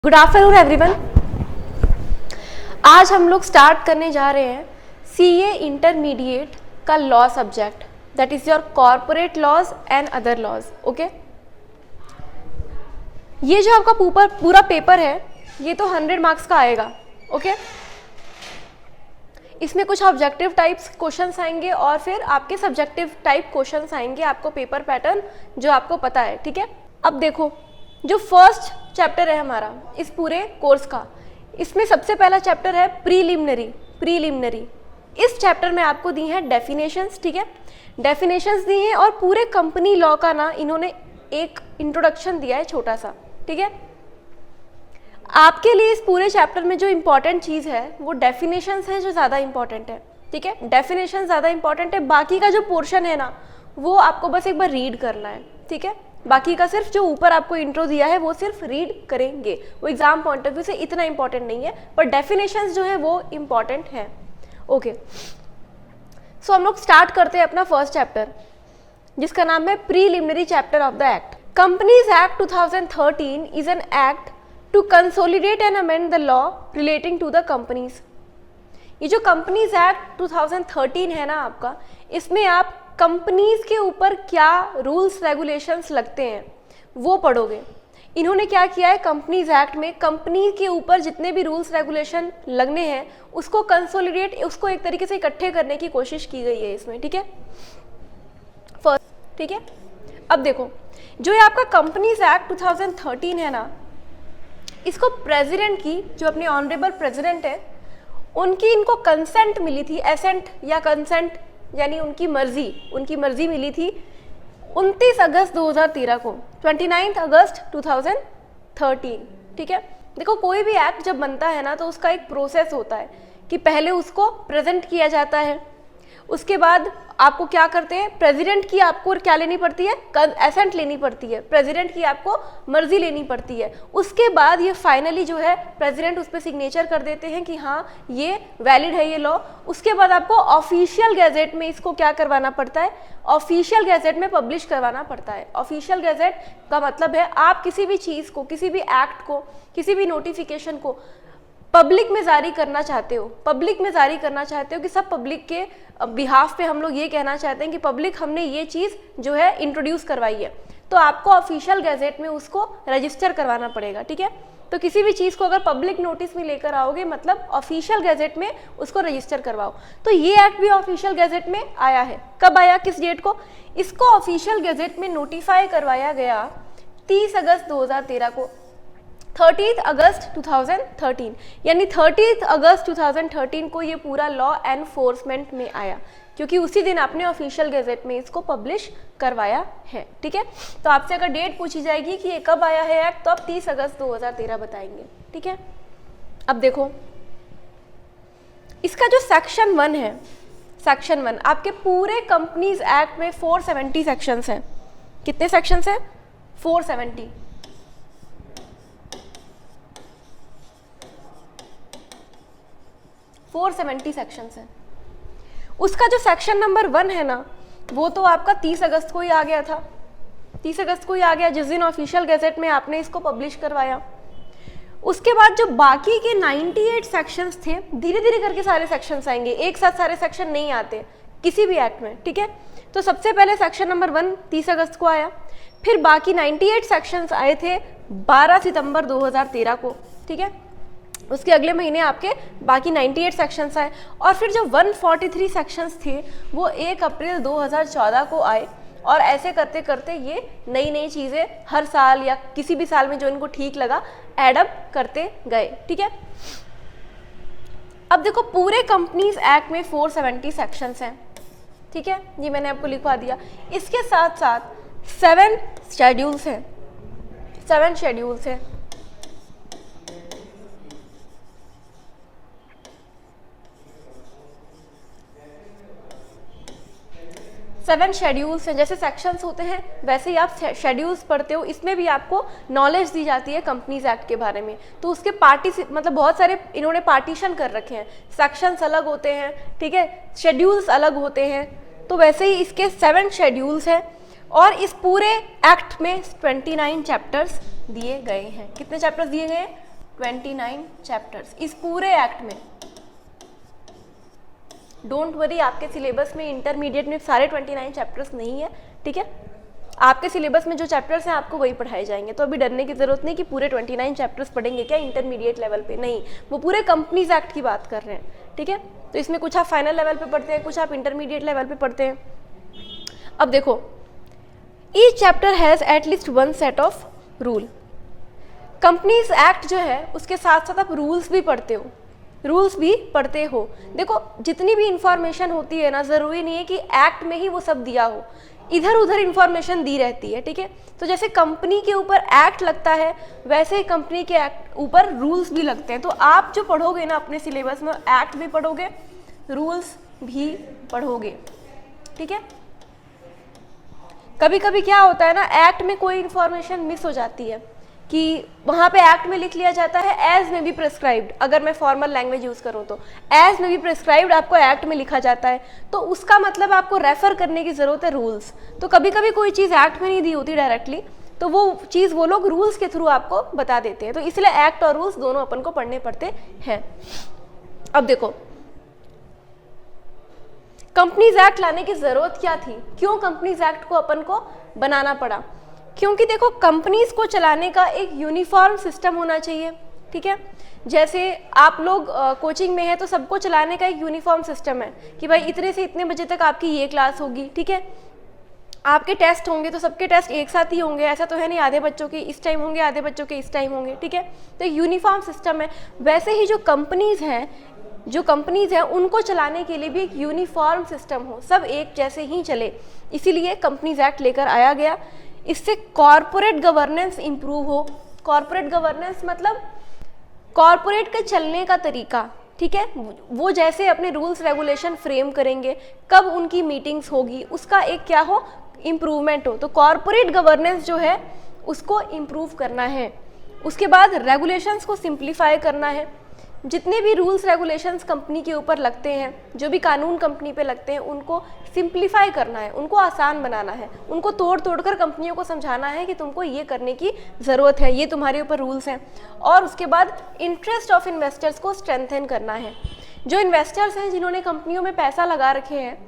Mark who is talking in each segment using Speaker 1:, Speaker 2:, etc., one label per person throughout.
Speaker 1: Good afternoon everyone. आज हम लोग स्टार्ट करने जा रहे हैं सीए इंटरमीडिएट का law subject, that is your corporate laws and other laws. Okay, ये जो आपका पूरा पेपर है ये तो 100 मार्क्स का आएगा। ओके, इसमें कुछ ऑब्जेक्टिव टाइप्स क्वेश्चंस आएंगे और फिर आपके सब्जेक्टिव टाइप क्वेश्चंस आएंगे, आपको पेपर पैटर्न जो आपको पता है। ठीक है, अब देखो जो फर्स्ट चैप्टर है हमारा इस पूरे कोर्स का, इसमें सबसे पहला चैप्टर है प्रीलिमिनरी। इस चैप्टर में आपको दी हैं डेफिनेशंस। ठीक है, डेफिनेशंस दी हैं और पूरे कंपनी लॉ का ना इन्होंने एक इंट्रोडक्शन दिया है छोटा सा। ठीक है, आपके लिए इस पूरे चैप्टर में जो इंपॉर्टेंट चीज़ है वो डेफिनेशंस है जो ज़्यादा इंपॉर्टेंट है। ठीक है, डेफिनेशन ज़्यादा इंपॉर्टेंट है, बाकी का जो पोर्शन है ना वो आपको बस एक बार रीड करना है। ठीक है, बाकी का सिर्फ जो ऊपर आपको इंट्रो दिया है वो सिर्फ रीड करेंगे, वो एग्जाम पॉइंट ऑफ व्यू से इतना इंपॉर्टेंट नहीं है, पर डेफिनेशंस जो है वो इंपॉर्टेंट है। ओके, सो हम लोग स्टार्ट करते हैं अपना फर्स्ट चैप्टर जिसका नाम है preliminary chapter of the act. Companies act 2013 is an act to consolidate and amend the law relating to the companies. ये जो कंपनीज एक्ट 2013 है ना आपका, इसमें आप कंपनीज के ऊपर क्या रूल्स रेगुलेशंस लगते हैं वो पढ़ोगे। इन्होंने क्या किया है कंपनीज एक्ट में, कंपनी के ऊपर जितने भी रूल्स रेगुलेशन लगने हैं उसको कंसोलिडेट, उसको एक तरीके से इकट्ठे करने की कोशिश की गई है इसमें। ठीक है, फर्स्ट। ठीक है, अब देखो जो ये आपका कंपनीज एक्ट 2013 है ना, इसको प्रेसिडेंट की, जो अपने ऑनरेबल प्रेसिडेंट है, उनकी इनको कंसेंट मिली थी, एसेंट या कंसेंट यानी उनकी मर्जी मिली थी 29 अगस्त 2013 को, 29 अगस्त 2013। ठीक है, देखो कोई भी एक्ट जब बनता है ना तो उसका एक प्रोसेस होता है कि पहले उसको प्रेजेंट किया जाता है, उसके बाद आपको क्या करते हैं, प्रेसिडेंट की आपको क्या लेनी पड़ती है, एसेंट लेनी पड़ती है, प्रेसिडेंट की आपको मर्जी लेनी पड़ती है, उसके बाद ये फाइनली जो है प्रेसिडेंट उस पर सिग्नेचर कर देते हैं कि हाँ ये वैलिड है ये लॉ। उसके बाद आपको ऑफिशियल गैजेट में इसको क्या करवाना पड़ता है, ऑफिशियल गैजेट में पब्लिश करवाना पड़ता है। ऑफिशियल गैजेट का मतलब है आप किसी भी चीज़ को, किसी भी एक्ट को, किसी भी नोटिफिकेशन को पब्लिक में जारी करना चाहते हो, पब्लिक में जारी करना चाहते हो कि सब पब्लिक के बिहाफ पे हम लोग ये कहना चाहते हैं कि पब्लिक हमने ये चीज़ जो है इंट्रोड्यूस करवाई है, तो आपको ऑफिशियल गैजेट में उसको रजिस्टर करवाना पड़ेगा। ठीक है, तो किसी भी चीज़ को अगर पब्लिक नोटिस में लेकर आओगे मतलब ऑफिशियल गैजेट में उसको रजिस्टर करवाओ। तो ये एक्ट भी ऑफिशियल गैजेट में आया है। कब आया, किस डेट को, इसको ऑफिशियल गैजेट में नोटिफाई करवाया गया 30 अगस्त 2013 को, 30 अगस्त 2013, यानी 30 अगस्त 2013 को ये पूरा लॉ एनफोर्समेंट में आया, क्योंकि उसी दिन आपने ऑफिशियल गैजेट में इसको पब्लिश करवाया है। ठीक है, तो आपसे अगर डेट पूछी जाएगी कि ये कब आया है एक्ट, तो आप 30 अगस्त 2013 बताएंगे। ठीक है, अब देखो इसका जो सेक्शन 1 है, सेक्शन 1 आपके पूरे कंपनीज एक्ट में 470 सेक्शंस हैं। कितने सेक्शंस हैं, 470। सेक्शंस है। उसका जो सेक्शन नंबर 1 है ना वो तो आपका 30 अगस्त को ही आ गया था, 30 अगस्त को ही आ गया जिस दिन ऑफिशियल गैजेट में आपने इसको पब्लिश करवाया। उसके बाद जो बाकी के 98 सेक्शंस थे, धीरे धीरे करके सारे सेक्शंस आएंगे, एक साथ सारे सेक्शन नहीं आते किसी भी एक्ट में। ठीक है, तो सबसे पहले सेक्शन नंबर 1 30 अगस्त को आया, फिर बाकी 98 सेक्शंस आए थे 12 सितंबर 2013 को। ठीक है, उसके अगले महीने आपके बाकी 98 सेक्शंस आए, और फिर जो 143 सेक्शंस थे वो 1 अप्रैल 2014 को आए, और ऐसे करते करते ये नई नई चीज़ें हर साल या किसी भी साल में जो इनको ठीक लगा एडअप करते गए। ठीक है, अब देखो पूरे कंपनीज एक्ट में 470 सेक्शंस हैं। ठीक है, ये मैंने आपको लिखवा दिया। इसके साथ साथ 7 शेड्यूल्स हैं, 7 शेड्यूल्स हैं। 7 शेड्यूल्स हैं, जैसे सेक्शंस होते हैं वैसे ही आप शेड्यूल्स पढ़ते हो, इसमें भी आपको नॉलेज दी जाती है कंपनीज एक्ट के बारे में। तो उसके मतलब बहुत सारे इन्होंने पार्टीशन कर रखे हैं, सेक्शंस अलग होते हैं, ठीक है, शेड्यूल्स अलग होते हैं। तो वैसे ही इसके 7 शेड्यूल्स हैं, और इस पूरे एक्ट में 29 चैप्टर्स दिए गए हैं। कितने चैप्टर्स दिए गए हैं? 29 चैप्टर्स इस पूरे एक्ट में। डोंट वरी, आपके सिलेबस में इंटरमीडिएट में सारे 29 चैप्टर्स नहीं है, ठीक है। आपके सिलेबस में जो चैप्टर्स हैं आपको वही पढ़ाए जाएंगे, तो अभी डरने की जरूरत नहीं कि पूरे 29 चैप्टर्स पढ़ेंगे क्या इंटरमीडिएट लेवल पे, नहीं, वो पूरे कंपनीज एक्ट की बात कर रहे हैं, ठीक है। तो इसमें कुछ आप फाइनल लेवल पे पढ़ते हैं, कुछ आप इंटरमीडिएट लेवल पे पढ़ते हैं। अब देखो, each chapter has at least one set of rule. Companies act जो है उसके साथ साथ आप रूल्स भी पढ़ते हो, रूल्स भी पढ़ते हो। देखो, जितनी भी इंफॉर्मेशन होती है ना, ज़रूरी नहीं है कि एक्ट में ही वो सब दिया हो, इधर उधर इंफॉर्मेशन दी रहती है, ठीक है। तो जैसे कंपनी के ऊपर एक्ट लगता है, वैसे ही कंपनी के एक्ट ऊपर रूल्स भी लगते हैं। तो आप जो पढ़ोगे ना अपने सिलेबस में, एक्ट भी पढ़ोगे, रूल्स भी पढ़ोगे, ठीक है। कभी कभी क्या होता है ना, एक्ट में कोई इंफॉर्मेशन मिस हो जाती है कि वहाँ पे एक्ट में लिख लिया जाता है एज में बी प्रिस्क्राइब्ड, अगर मैं फॉर्मल लैंग्वेज यूज़ करूँ तो एज में बी प्रिस्क्राइब्ड आपको एक्ट में लिखा जाता है, तो उसका मतलब आपको रेफर करने की ज़रूरत है रूल्स। तो कभी कभी कोई चीज़ एक्ट में नहीं दी होती डायरेक्टली, तो वो चीज़ वो लोग रूल्स के थ्रू आपको बता देते हैं, तो इसलिए एक्ट और रूल्स दोनों अपन को पढ़ने पड़ते हैं। अब देखो, कंपनीज एक्ट लाने की ज़रूरत क्या थी, क्यों कंपनीज एक्ट को अपन को बनाना पड़ा? क्योंकि देखो, कंपनीज को चलाने का एक यूनिफॉर्म सिस्टम होना चाहिए, ठीक है। जैसे आप लोग कोचिंग में है तो सबको चलाने का एक यूनिफॉर्म सिस्टम है कि भाई इतने से इतने बजे तक आपकी ये क्लास होगी, ठीक है। आपके टेस्ट होंगे तो सबके टेस्ट एक साथ ही होंगे, ऐसा तो है नहीं आधे बच्चों के इस टाइम होंगे, आधे बच्चों के इस टाइम होंगे, ठीक है। तो यूनिफॉर्म सिस्टम है। वैसे ही जो कंपनीज हैं उनको चलाने के लिए भी एक यूनिफॉर्म सिस्टम हो, सब एक जैसे ही चले, इसीलिए कंपनीज एक्ट लेकर आया गया। इससे कॉरपोरेट गवर्नेंस इंप्रूव हो। कॉरपोरेट गवर्नेंस मतलब कॉरपोरेट के चलने का तरीका, ठीक है। वो जैसे अपने रूल्स रेगुलेशन फ्रेम करेंगे, कब उनकी मीटिंग्स होगी, उसका एक क्या हो, इम्प्रूवमेंट हो। तो कॉरपोरेट गवर्नेंस जो है उसको इम्प्रूव करना है। उसके बाद रेगुलेशंस को सिंप्लीफाई करना है। जितने भी रूल्स रेगुलेशंस कंपनी के ऊपर लगते हैं, जो भी कानून कंपनी पे लगते हैं, उनको सिंप्लीफाई करना है, उनको आसान बनाना है, उनको तोड़ तोड़ कर कंपनियों को समझाना है कि तुमको ये करने की ज़रूरत है, ये तुम्हारे ऊपर रूल्स हैं। और उसके बाद इंटरेस्ट ऑफ इन्वेस्टर्स को स्ट्रेंथन करना है। जो इन्वेस्टर्स हैं जिन्होंने कंपनियों में पैसा लगा रखे हैं,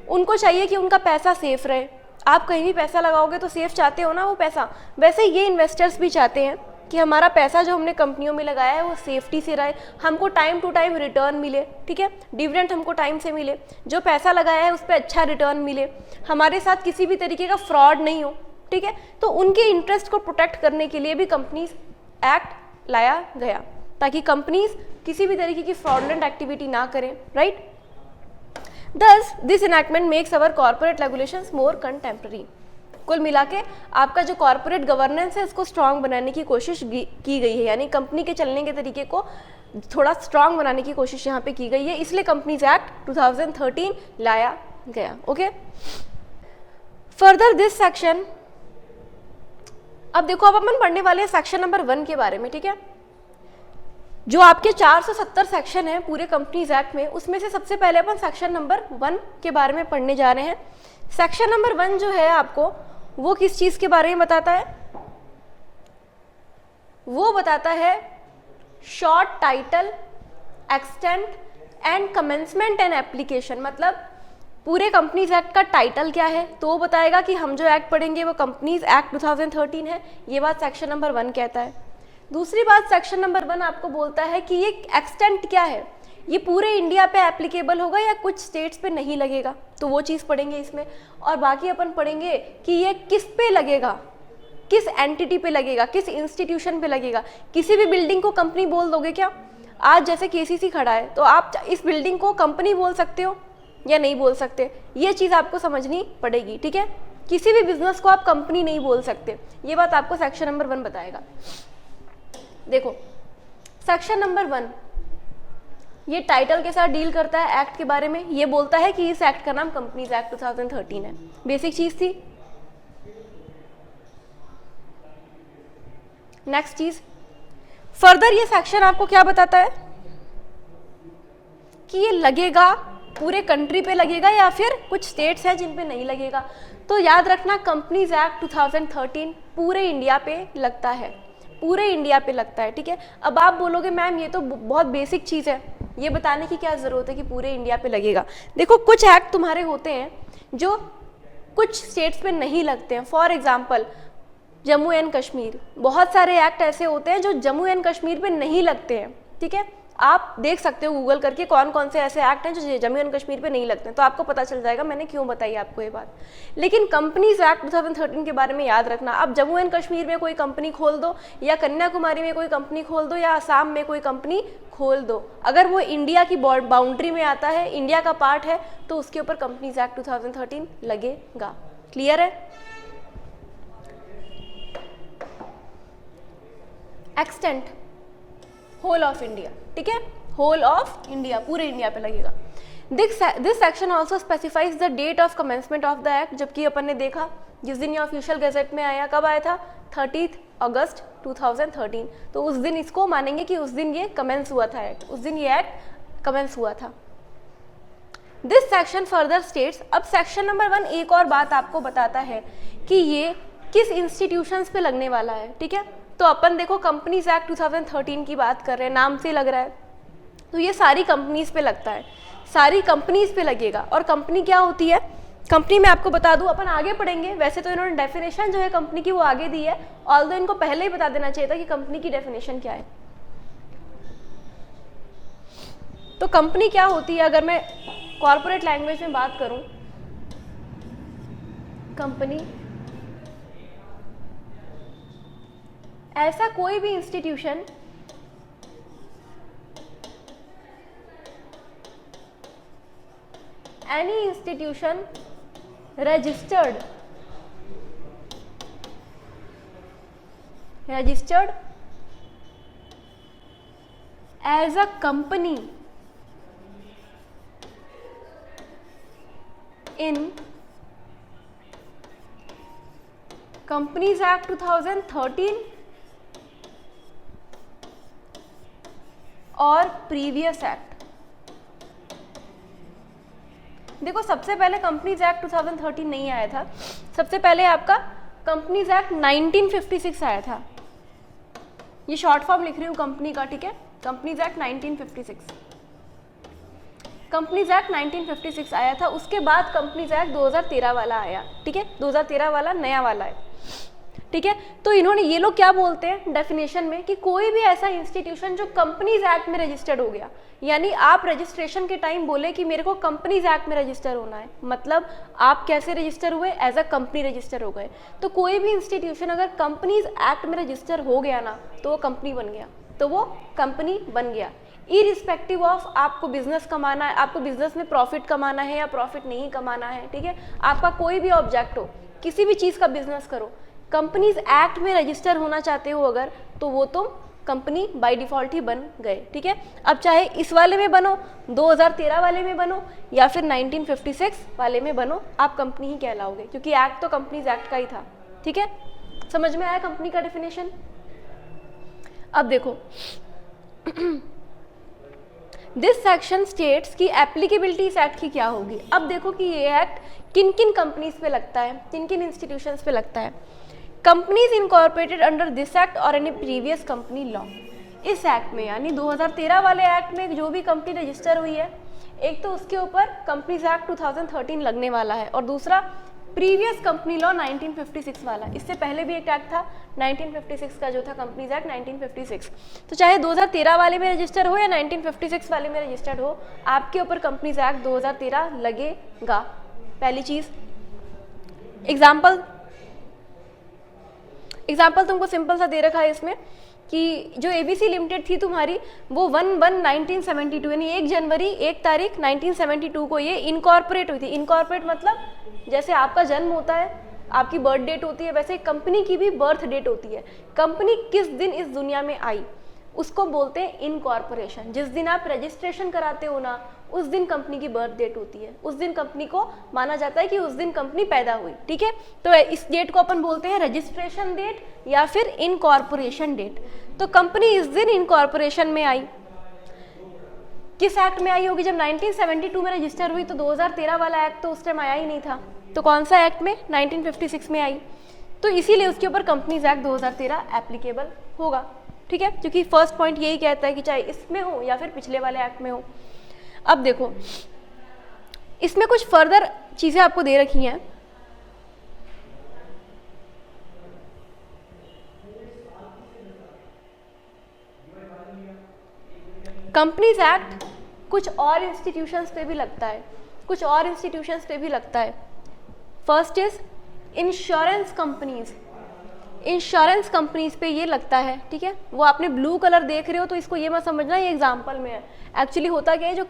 Speaker 1: उनको चाहिए कि उनका पैसा सेफ रहे। आप कहीं भी पैसा लगाओगे तो सेफ चाहते हो ना वो पैसा, वैसे ये इन्वेस्टर्स भी चाहते हैं कि हमारा पैसा जो हमने कंपनियों में लगाया है वो सेफ्टी से रहे, हमको टाइम टू टाइम रिटर्न मिले, ठीक है, डिविडेंड हमको टाइम से मिले, जो पैसा लगाया है उस पर अच्छा रिटर्न मिले, हमारे साथ किसी भी तरीके का फ्रॉड नहीं हो, ठीक है। तो उनके इंटरेस्ट को प्रोटेक्ट करने के लिए भी कंपनीज एक्ट लाया गया, ताकि कंपनीज किसी भी तरीके की फ्रॉडलेंट एक्टिविटी ना करें, right. Thus, this enactment makes our corporate regulations more contemporary. कुल मिला के आपका जो कॉर्पोरेट गवर्नेंस है उसको स्ट्रांग बनाने की कोशिश की गई है, यानी कंपनी के चलने के तरीके को थोड़ा स्ट्रांग बनाने की कोशिश यहाँ पे की गई है, इसलिए कंपनीज एक्ट 2013 लाया गया। ओके, फर्दर दिस सेक्शन, अब देखो, अब अपन पढ़ने वाले हैं सेक्शन नंबर 1 के बारे में, ठीक है। जो आपके 470 सेक्शन है पूरे कंपनीज एक्ट में, उसमें से सबसे पहले अपन सेक्शन नंबर 1 के बारे में पढ़ने जा रहे हैं। सेक्शन नंबर 1 जो है आपको वो किस चीज के बारे में बताता है? वो बताता है short title, extent and commencement and application. मतलब पूरे कंपनीज एक्ट का टाइटल क्या है तो वो बताएगा कि हम जो एक्ट पढ़ेंगे वो कंपनीज एक्ट 2013 है, ये बात सेक्शन नंबर 1 कहता है। दूसरी बात सेक्शन नंबर 1 आपको बोलता है कि ये एक्सटेंट क्या है, ये पूरे इंडिया पे एप्लीकेबल होगा या कुछ स्टेट्स पे नहीं लगेगा, तो वो चीज़ पढ़ेंगे इसमें। और बाकी अपन पढ़ेंगे कि ये किस पे लगेगा, किस एंटिटी पे लगेगा, किस इंस्टीट्यूशन पे लगेगा। किसी भी बिल्डिंग को कंपनी बोल दोगे क्या? आज जैसे केसीसी खड़ा है तो आप इस बिल्डिंग को कंपनी बोल सकते हो या नहीं बोल सकते, ये चीज़ आपको समझनी पड़ेगी, ठीक है। किसी भी बिजनेस को आप कंपनी नहीं बोल सकते, ये बात आपको सेक्शन नंबर 1 बताएगा। देखो, सेक्शन नंबर 1 ये टाइटल के साथ डील करता है एक्ट के बारे में, ये बोलता है कि इस एक्ट का नाम कंपनीज एक्ट 2013 है। बेसिक चीज थी। नेक्स्ट चीज, फर्दर ये सेक्शन आपको क्या बताता है कि ये लगेगा पूरे कंट्री पे लगेगा या फिर कुछ स्टेट्स हैं जिन पे नहीं लगेगा। तो याद रखना, कंपनीज एक्ट 2013 पूरे इंडिया पे लगता है, पूरे इंडिया पे लगता है, ठीक है। अब आप बोलोगे मैम ये तो बहुत बेसिक चीज़ है, ये बताने की क्या ज़रूरत है कि पूरे इंडिया पे लगेगा। देखो कुछ एक्ट तुम्हारे होते हैं जो कुछ स्टेट्स पे नहीं लगते हैं। For example Jammu and Kashmir, बहुत सारे एक्ट ऐसे होते हैं जो जम्मू एंड कश्मीर पे नहीं लगते हैं, ठीक है। आप देख सकते हो गूगल करके कौन कौन से ऐसे एक्ट हैं जो जम्मू एंड कश्मीर पे नहीं लगते हैं, तो आपको पता चल जाएगा मैंने क्यों बताई आपको ये बात। लेकिन कंपनीज एक्ट 2013 के बारे में याद रखना, आप जम्मू एंड कश्मीर में कोई कंपनी खोल दो या कन्याकुमारी में कोई कंपनी खोल दो या असम में कोई कंपनी खोल दो, अगर वो इंडिया की बाउंड्री में आता है, इंडिया का पार्ट है, तो उसके ऊपर कंपनीज एक्ट 2013 लगेगा। क्लियर है? एक्सटेंट होल ऑफ इंडिया, ठीक है, होल ऑफ इंडिया, पूरे इंडिया पे लगेगा। This section also specifies the date of commencement of the act, जबकि अपन ने देखा जिस दिन ये ऑफिशियल गैजेट में आया, कब आया था? 30 अगस्त 2013, तो उस दिन इसको मानेंगे कि उस दिन ये कमेंस हुआ था एक्ट, उस दिन ये एक्ट कमेंस हुआ था। दिस सेक्शन फर्दर स्टेट्स, अब सेक्शन नंबर 1 एक और बात आपको बताता है कि ये किस इंस्टीट्यूशंस पे लगने वाला है, ठीक है। तो अपन देखो कंपनीज एक्ट 2013 की बात कर रहे हैं, नाम से लग रहा है, तो ये सारी कंपनीज पे लगता है, सारी कंपनीज पे लगेगा। और कंपनी क्या होती है? कंपनी में आपको बता दूं, अपन आगे पढ़ेंगे, वैसे तो इन्होंने डेफिनेशन जो है कंपनी की वो आगे दी है, ऑल्दो इनको पहले ही बता देना चाहिए था कि कंपनी की डेफिनेशन क्या है। तो कंपनी क्या होती है, अगर मैं कॉर्पोरेट लैंग्वेज में बात करूं, कंपनी ऐसा कोई भी institution any institution registered as a company in companies act 2013 और प्रीवियस एक्ट। देखो सबसे पहले कंपनीज एक्ट 2013 नहीं आया था, सबसे पहले आपका कंपनीज एक्ट 1956 आया था। ये शॉर्ट फॉर्म लिख रही हूँ कंपनी का, ठीक है, कंपनीज एक्ट 1956, कंपनीज एक्ट 1956 आया था। उसके बाद कंपनीज एक्ट 2013 वाला आया, ठीक है, 2013 वाला नया वाला है, ठीक है। तो इन्होंने, ये लोग क्या बोलते हैं डेफिनेशन में कि कोई भी ऐसा इंस्टीट्यूशन जो कंपनीज एक्ट में रजिस्टर्ड हो गया, यानी आप रजिस्ट्रेशन के टाइम बोले कि मेरे को कंपनीज एक्ट में रजिस्टर होना है, मतलब आप कैसे रजिस्टर हुए? एज अ कंपनी रजिस्टर हो गए। तो कोई भी इंस्टीट्यूशन अगर कंपनीज एक्ट में रजिस्टर हो गया ना, तो वो कंपनी बन गया, तो वो कंपनी बन गया। इरिस्पेक्टिव ऑफ आपको बिजनेस कमाना है, आपको बिजनेस में प्रॉफिट कमाना है या प्रॉफिट नहीं कमाना है, ठीक है, आपका कोई भी ऑब्जेक्ट हो, किसी भी चीज़ का बिजनेस करो, कंपनीज एक्ट में रजिस्टर होना चाहते हो अगर, तो वो तुम कंपनी बाय डिफॉल्ट ही बन गए, ठीक है। अब चाहे इस वाले में बनो, 2013 वाले में बनो या फिर 1956 वाले में बनो, आप कंपनी ही कहलाओगे, क्योंकि एक्ट तो कंपनीज एक्ट का ही था, ठीक है। समझ में आया कंपनी का डेफिनेशन? अब देखो दिस सेक्शन स्टेट्स की एप्लीकेबिलिटी इस एक्ट की क्या होगी। अब देखो कि ये एक्ट किन किन कंपनीज पे लगता है, किन किन इंस्टीट्यूशंस पे लगता है। Companies incorporated under this act और एनी प्रीवियस कंपनी लॉ, इस एक्ट में यानी 2013 वाले एक्ट में जो भी कंपनी रजिस्टर हुई है, एक तो उसके ऊपर कंपनीज एक्ट 2013 लगने वाला है, और दूसरा प्रीवियस कंपनी लॉ 1956 वाला। इससे पहले भी एक एक्ट था 1956 का जो था कंपनीज एक्ट 1956। तो चाहे 2013 वाले में रजिस्टर हो या 1956 वाले में रजिस्टर्ड हो, आपके ऊपर कंपनीज एक्ट 2013 लगेगा। पहली चीज, एग्जाम्पल तुमको सिंपल सा दे रखा है इसमें कि जो एबीसी लिमिटेड थी तुम्हारी, वो 1/1/1972 यानी 1 जनवरी 1 तारीख 1972 को ये इनकॉर्पोरेट हुई थी। इनकॉर्पोरेट मतलब जैसे आपका जन्म होता है, आपकी बर्थ डेट होती है, वैसे कंपनी की भी बर्थ डेट होती है। कंपनी किस दिन इस दुनिया में आई उसको बोलते हैं इनकॉर्पोरेशन। जिस दिन आप रजिस्ट्रेशन कराते हो ना, उस दिन कंपनी की बर्थ डेट होती है, उस दिन कंपनी को माना जाता है कि उस दिन कंपनी पैदा हुई, ठीक है। तो इस डेट को अपन बोलते हैं रजिस्ट्रेशन डेट या फिर इनकॉर्पोरेशन डेट। तो कंपनी इस दिन इनकॉर्पोरेशन में आई, किस एक्ट में आई होगी? जब 1972 में रजिस्टर हुई, तो 2013 वाला एक्ट तो उस टाइम आया ही नहीं था, तो कौन सा एक्ट में? 1956 में आई। तो इसीलिए उसके ऊपर कंपनीज एक्ट 2013 एप्लीकेबल होगा, ठीक है, क्योंकि फर्स्ट पॉइंट यही कहता है कि चाहे इसमें हो या फिर पिछले वाले एक्ट में हो। अब देखो इसमें कुछ फर्दर चीजें आपको दे रखी हैं। कंपनीज एक्ट कुछ और इंस्टीट्यूशंस पे भी लगता है, कुछ और इंस्टीट्यूशंस पे भी लगता है। First is insurance companies, insurance companies पे ये लगता है, ठीक है। वो आपने ब्लू कलर देख रहे हो तो इसको ये मत समझना ये एग्जाम्पल में है। एक्चुअली होता क्या है, जो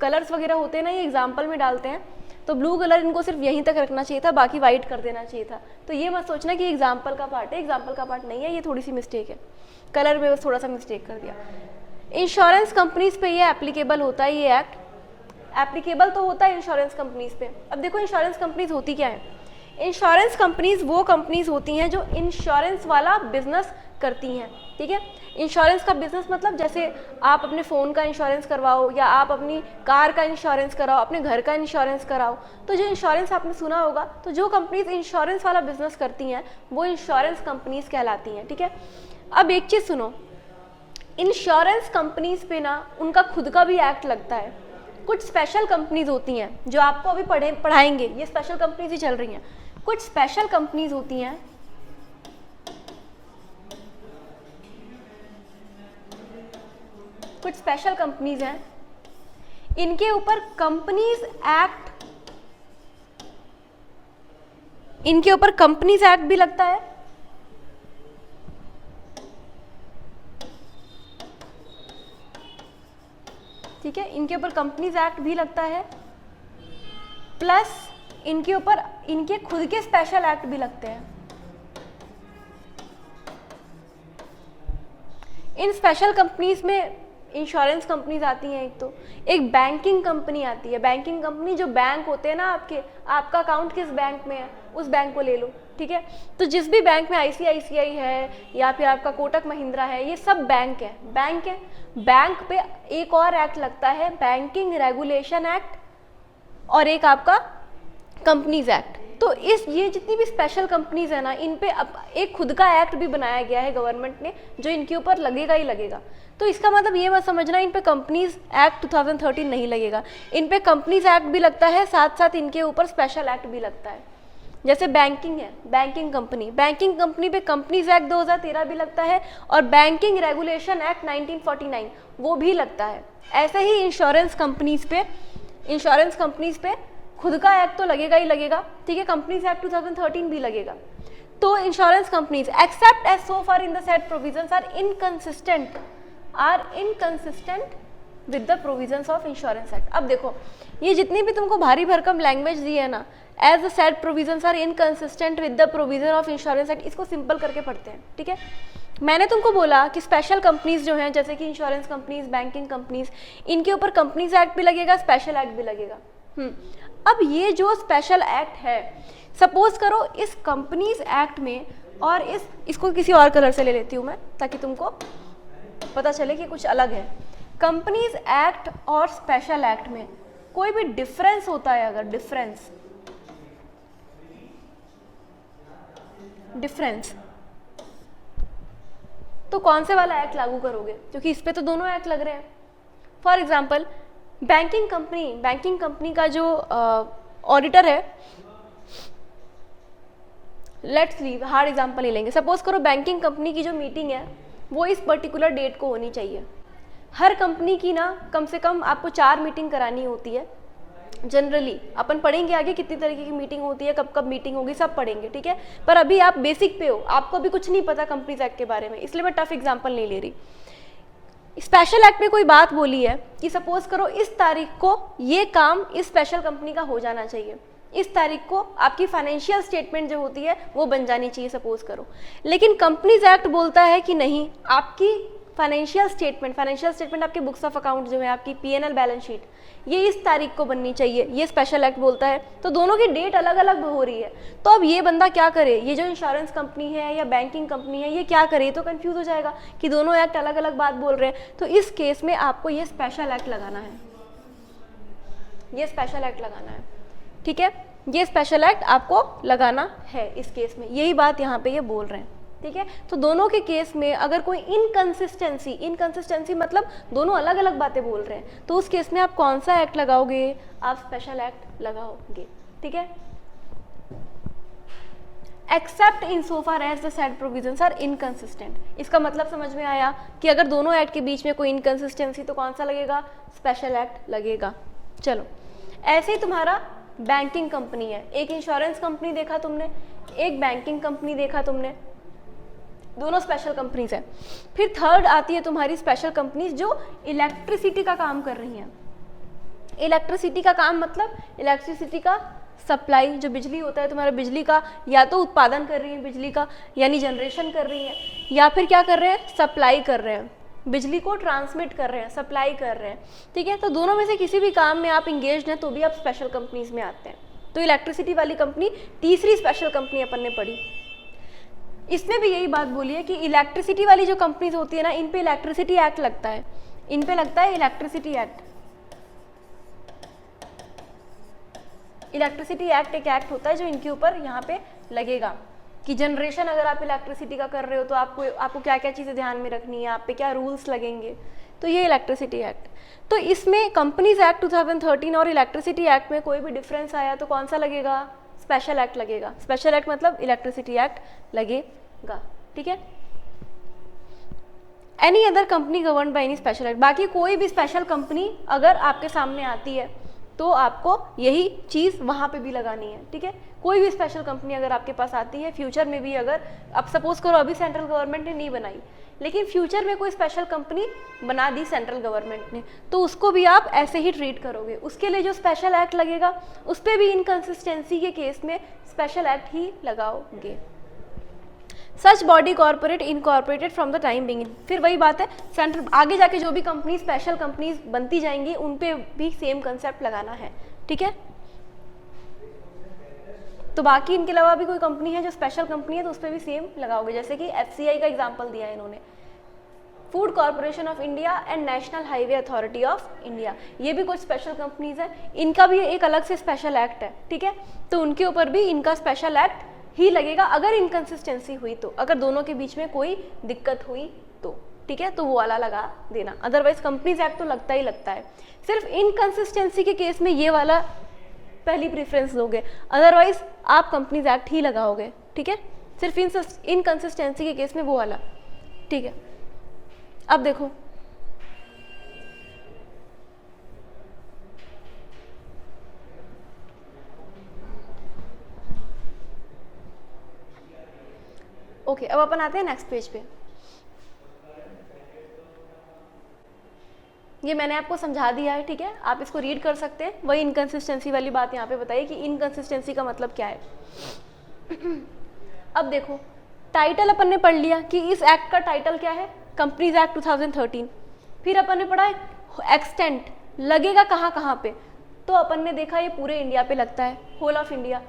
Speaker 1: कलर्स वगैरह होते हैं ना ये एग्जाम्पल में डालते हैं, तो ब्लू कलर इनको सिर्फ यहीं तक रखना चाहिए था, बाकी वाइट कर देना चाहिए था। तो ये मत सोचना कि एग्जाम्पल का पार्ट है, एग्जाम्पल का पार्ट नहीं है, ये थोड़ी सी मिस्टेक है, कलर में बस थोड़ा सा मिस्टेक कर दिया। इंश्योरेंस कंपनीज पे ये एप्लीकेबल होता है, ये एक्ट एप्लीकेबल तो होता है इंश्योरेंस कंपनीज पे। अब देखो इंश्योरेंस कंपनीज होती क्या है, इंश्योरेंस कंपनीज वो कंपनीज होती हैं जो इंश्योरेंस वाला बिजनेस करती हैं, ठीक है। इंश्योरेंस का बिजनेस मतलब जैसे आप अपने फ़ोन का इंश्योरेंस करवाओ या आप अपनी कार का इंश्योरेंस कराओ, अपने घर का इंश्योरेंस कराओ, तो जो इंश्योरेंस आपने सुना होगा, तो जो कंपनीज इंश्योरेंस वाला बिजनेस करती हैं वो इंश्योरेंस कंपनीज कहलाती हैं, ठीक है। अब एक चीज़ सुनो, इंश्योरेंस कंपनीज पे ना उनका खुद का भी एक्ट लगता है। कुछ स्पेशल कंपनीज होती हैं जो आपको अभी पढ़ाएंगे, ये स्पेशल कंपनीज ही चल रही हैं। कुछ स्पेशल कंपनीज होती हैं कुछ स्पेशल कंपनीज हैं, इनके ऊपर कंपनीज एक्ट, इनके ऊपर कंपनीज एक्ट भी लगता है, ठीक है। इनके ऊपर कंपनीज एक्ट भी लगता है, प्लस इनके ऊपर इनके खुद के स्पेशल एक्ट भी लगते हैं। इन स्पेशल कंपनीज में इंश्योरेंस कंपनीज आती हैं, एक बैंकिंग कंपनी आती है। बैंकिंग कंपनी जो बैंक होते हैं ना आपके, आपका अकाउंट किस बैंक में है उस बैंक को ले लो, ठीक है। तो जिस भी बैंक में आईसीआईसीआई है या फिर आपका कोटक महिंद्रा है, ये सब बैंक है, बैंक है। बैंक पे एक और एक्ट लगता है, बैंकिंग रेगुलेशन एक्ट, और एक आपका कंपनीज एक्ट। तो ये जितनी भी स्पेशल कंपनीज है ना, इन पे एक खुद का एक्ट भी बनाया गया है गवर्नमेंट ने, जो इनके ऊपर लगेगा ही लगेगा। तो इसका मतलब ये मत समझना इन पे कंपनीज एक्ट 2013 नहीं लगेगा, इन पे कंपनीज एक्ट भी लगता है, साथ साथ इनके ऊपर स्पेशल एक्ट भी लगता है। जैसे बैंकिंग है, बैंकिंग कंपनी पे कंपनीज एक्ट 2013 भी लगता है, और बैंकिंग रेगुलेशन एक्ट 1949 वो भी लगता है। ऐसे ही इंश्योरेंस कंपनीज पे खुद का एक्ट तो लगेगा ही लगेगा, ठीक है। कंपनीज एक्ट 2013 भी लगेगा। तो insurance companies except as so far in the said provisions are inconsistent with the provisions of insurance act. अब देखो ये जितनी भी तुमको भारी भरकम लैंग्वेज दी है ना, as the said provisions are inconsistent with the provision of insurance act, इसको सिंपल करके पढ़ते हैं, ठीक है। मैंने तुमको बोला कि स्पेशल कंपनीज जो हैं, जैसे कि इंश्योरेंस कंपनीज, बैंकिंग कंपनीज, इनके ऊपर कंपनीज एक्ट भी लगेगा, स्पेशल एक्ट भी लगेगा। अब ये जो स्पेशल एक्ट है, सपोज करो इस कंपनीज एक्ट में, और इसको किसी और कलर से ले लेती हूँ मैं ताकि तुमको पता चले कि कुछ अलग है। कंपनीज एक्ट और स्पेशल एक्ट में कोई भी डिफरेंस होता है, अगर डिफरेंस तो कौन से वाला एक्ट लागू करोगे, क्योंकि इस पे तो दोनों एक्ट लग रहे हैं। फॉर एग्जाम्पल बैंकिंग कंपनी का जो ऑडिटर है, लेट्स लीव हार्ड एग्जाम्पल ही लेंगे। सपोज करो बैंकिंग कंपनी की जो मीटिंग है वो इस पर्टिकुलर डेट को होनी चाहिए। हर कंपनी की ना कम से कम आपको 4 मीटिंग करानी होती है जनरली। अपन पढ़ेंगे आगे कितनी तरीके की मीटिंग होती है, कब कब मीटिंग होगी, सब पढ़ेंगे, ठीक है। पर अभी आप बेसिक पे हो, आपको अभी कुछ नहीं पता कंपनीज एक्ट के बारे में, इसलिए मैं टफ एग्जाम्पल नहीं ले रही। स्पेशल एक्ट में कोई बात बोली है कि सपोज करो इस तारीख को ये काम इस स्पेशल कंपनी का हो जाना चाहिए, इस तारीख को आपकी फाइनेंशियल स्टेटमेंट जो होती है वो बन जानी चाहिए, सपोज करो। लेकिन कंपनीज एक्ट बोलता है कि नहीं, आपकी फाइनेंशियल स्टेटमेंट आपके बुक्स ऑफ अकाउंट जो है, आपकी पीएनएल बैलेंस शीट, ये इस तारीख को बननी चाहिए, ये स्पेशल एक्ट बोलता है। तो दोनों की डेट अलग अलग हो रही है। तो अब ये बंदा क्या करे, ये जो इंश्योरेंस कंपनी है या बैंकिंग कंपनी है, ये क्या करे, तो कंफ्यूज हो जाएगा कि दोनों एक्ट अलग अलग बात बोल रहे हैं। तो इस केस में आपको ये स्पेशल एक्ट लगाना है, ठीक है। ये स्पेशल एक्ट आपको लगाना है इस केस में, यही बात यहाँ पे ये बोल रहे हैं, ठीक है। तो दोनों के केस में अगर कोई इनकंसिस्टेंसी मतलब दोनों अलग अलग बातें बोल रहे हैं, तो उस केस में आप कौन सा एक्ट लगाओगे? आप स्पेशल एक्ट लगाओगे, ठीक है। Except in so far as the said provisions are inconsistent. इसका मतलब समझ में आया कि अगर दोनों एक्ट के बीच में कोई इनकंसिस्टेंसी तो कौन सा लगेगा? स्पेशल एक्ट लगेगा। चलो, ऐसे ही तुम्हारा बैंकिंग कंपनी है, एक इंश्योरेंस कंपनी देखा तुमने, एक बैंकिंग कंपनी देखा तुमने, दोनों स्पेशल कंपनीज है। फिर थर्ड आती है तुम्हारी स्पेशल कंपनीज जो इलेक्ट्रिसिटी का काम कर रही हैं। इलेक्ट्रिसिटी का काम मतलब इलेक्ट्रिसिटी का सप्लाई, जो बिजली होता है तुम्हारा, बिजली का या तो उत्पादन कर रही है बिजली का, यानी जनरेशन कर रही है, या फिर क्या कर रहे हैं? सप्लाई कर रहे हैं, बिजली को ट्रांसमिट कर रहे हैं, सप्लाई कर रहे हैं, ठीक है। तो दोनों में से किसी भी काम में आप इंगेज्ड हैं तो भी आप स्पेशल कंपनीज में आते हैं। तो इलेक्ट्रिसिटी वाली कंपनी तीसरी स्पेशल कंपनी अपन ने पढ़ी। इसमें भी यही बात बोली है कि इलेक्ट्रिसिटी वाली जो कंपनीज होती है ना, इन पे इलेक्ट्रिसिटी एक्ट लगता है, इन पे लगता है इलेक्ट्रिसिटी एक्ट। इलेक्ट्रिसिटी एक्ट एक एक्ट होता है जो इनके ऊपर यहाँ पे लगेगा कि जनरेशन अगर आप इलेक्ट्रिसिटी का कर रहे हो तो आपको क्या क्या चीज़ें ध्यान में रखनी है, आप पे क्या रूल्स लगेंगे, तो ये इलेक्ट्रिसिटी एक्ट। तो इसमें कंपनीज एक्ट 2013 और इलेक्ट्रिसिटी एक्ट में कोई भी डिफरेंस आया तो कौन सा लगेगा? स्पेशल एक्ट लगेगा। स्पेशल एक्ट मतलब इलेक्ट्रिसिटी एक्ट लगेगा, ठीक है। Any other company govern by any special act, बाकी कोई भी स्पेशल कंपनी अगर आपके सामने आती है तो आपको यही चीज़ वहाँ पे भी लगानी है, ठीक है। कोई भी स्पेशल कंपनी अगर आपके पास आती है फ्यूचर में भी, अगर अब सपोज करो अभी सेंट्रल गवर्नमेंट ने नहीं बनाई, लेकिन फ्यूचर में कोई स्पेशल कंपनी बना दी सेंट्रल गवर्नमेंट ने, तो उसको भी आप ऐसे ही ट्रीट करोगे। उसके लिए जो स्पेशल एक्ट लगेगा उस पर भी इनकंसिस्टेंसी के केस में स्पेशल एक्ट ही लगाओगे। Such body corporate incorporated from the time begin, फिर वही बात है, सेंट्रल आगे जाके जो भी कंपनी स्पेशल कंपनीज बनती जाएंगी उन पे भी सेम कंसेप्ट लगाना है, ठीक है। तो बाकी इनके अलावा भी कोई कंपनी है जो स्पेशल कंपनी है तो उस पर भी सेम लगाओगे, जैसे कि FCI का एग्जाम्पल दिया है इन्होंने, food corporation of India and national highway authority of India, ये भी कुछ स्पेशल कंपनीज है, इनका भी एक अलग से स्पेशल एक्ट है, ठीक है। तो उनके ऊपर भी इनका स्पेशल एक्ट ही लगेगा अगर इनकंसिस्टेंसी हुई तो, अगर दोनों के बीच में कोई दिक्कत हुई तो, ठीक है, तो वो वाला लगा देना। अदरवाइज कंपनीज एक्ट तो लगता ही लगता है, सिर्फ इनकंसिस्टेंसी के केस में ये वाला पहली प्रेफरेंस दोगे, अदरवाइज आप कंपनीज एक्ट ही लगाओगे, ठीक है। सिर्फ इनकंसिस्टेंसी के केस में वो वाला, ठीक है। अब देखो ओके, अब अपन आते हैं नेक्स्ट पेज पे। ये मैंने आपको समझा दिया है, ठीक है, आप इसको रीड कर सकते हैं। वही इनकंसिस्टेंसी वाली बात यहाँ पे बताइए कि इनकंसिस्टेंसी का मतलब क्या है। अब देखो, टाइटल अपन ने पढ़ लिया कि इस एक्ट का टाइटल क्या है, कंपनीज एक्ट 2013। फिर अपन ने पढ़ा एक्सटेंट लगेगा कहाँ कहाँ पे, तो अपन ने देखा ये पूरे इंडिया पे लगता है, होल ऑफ इंडिया।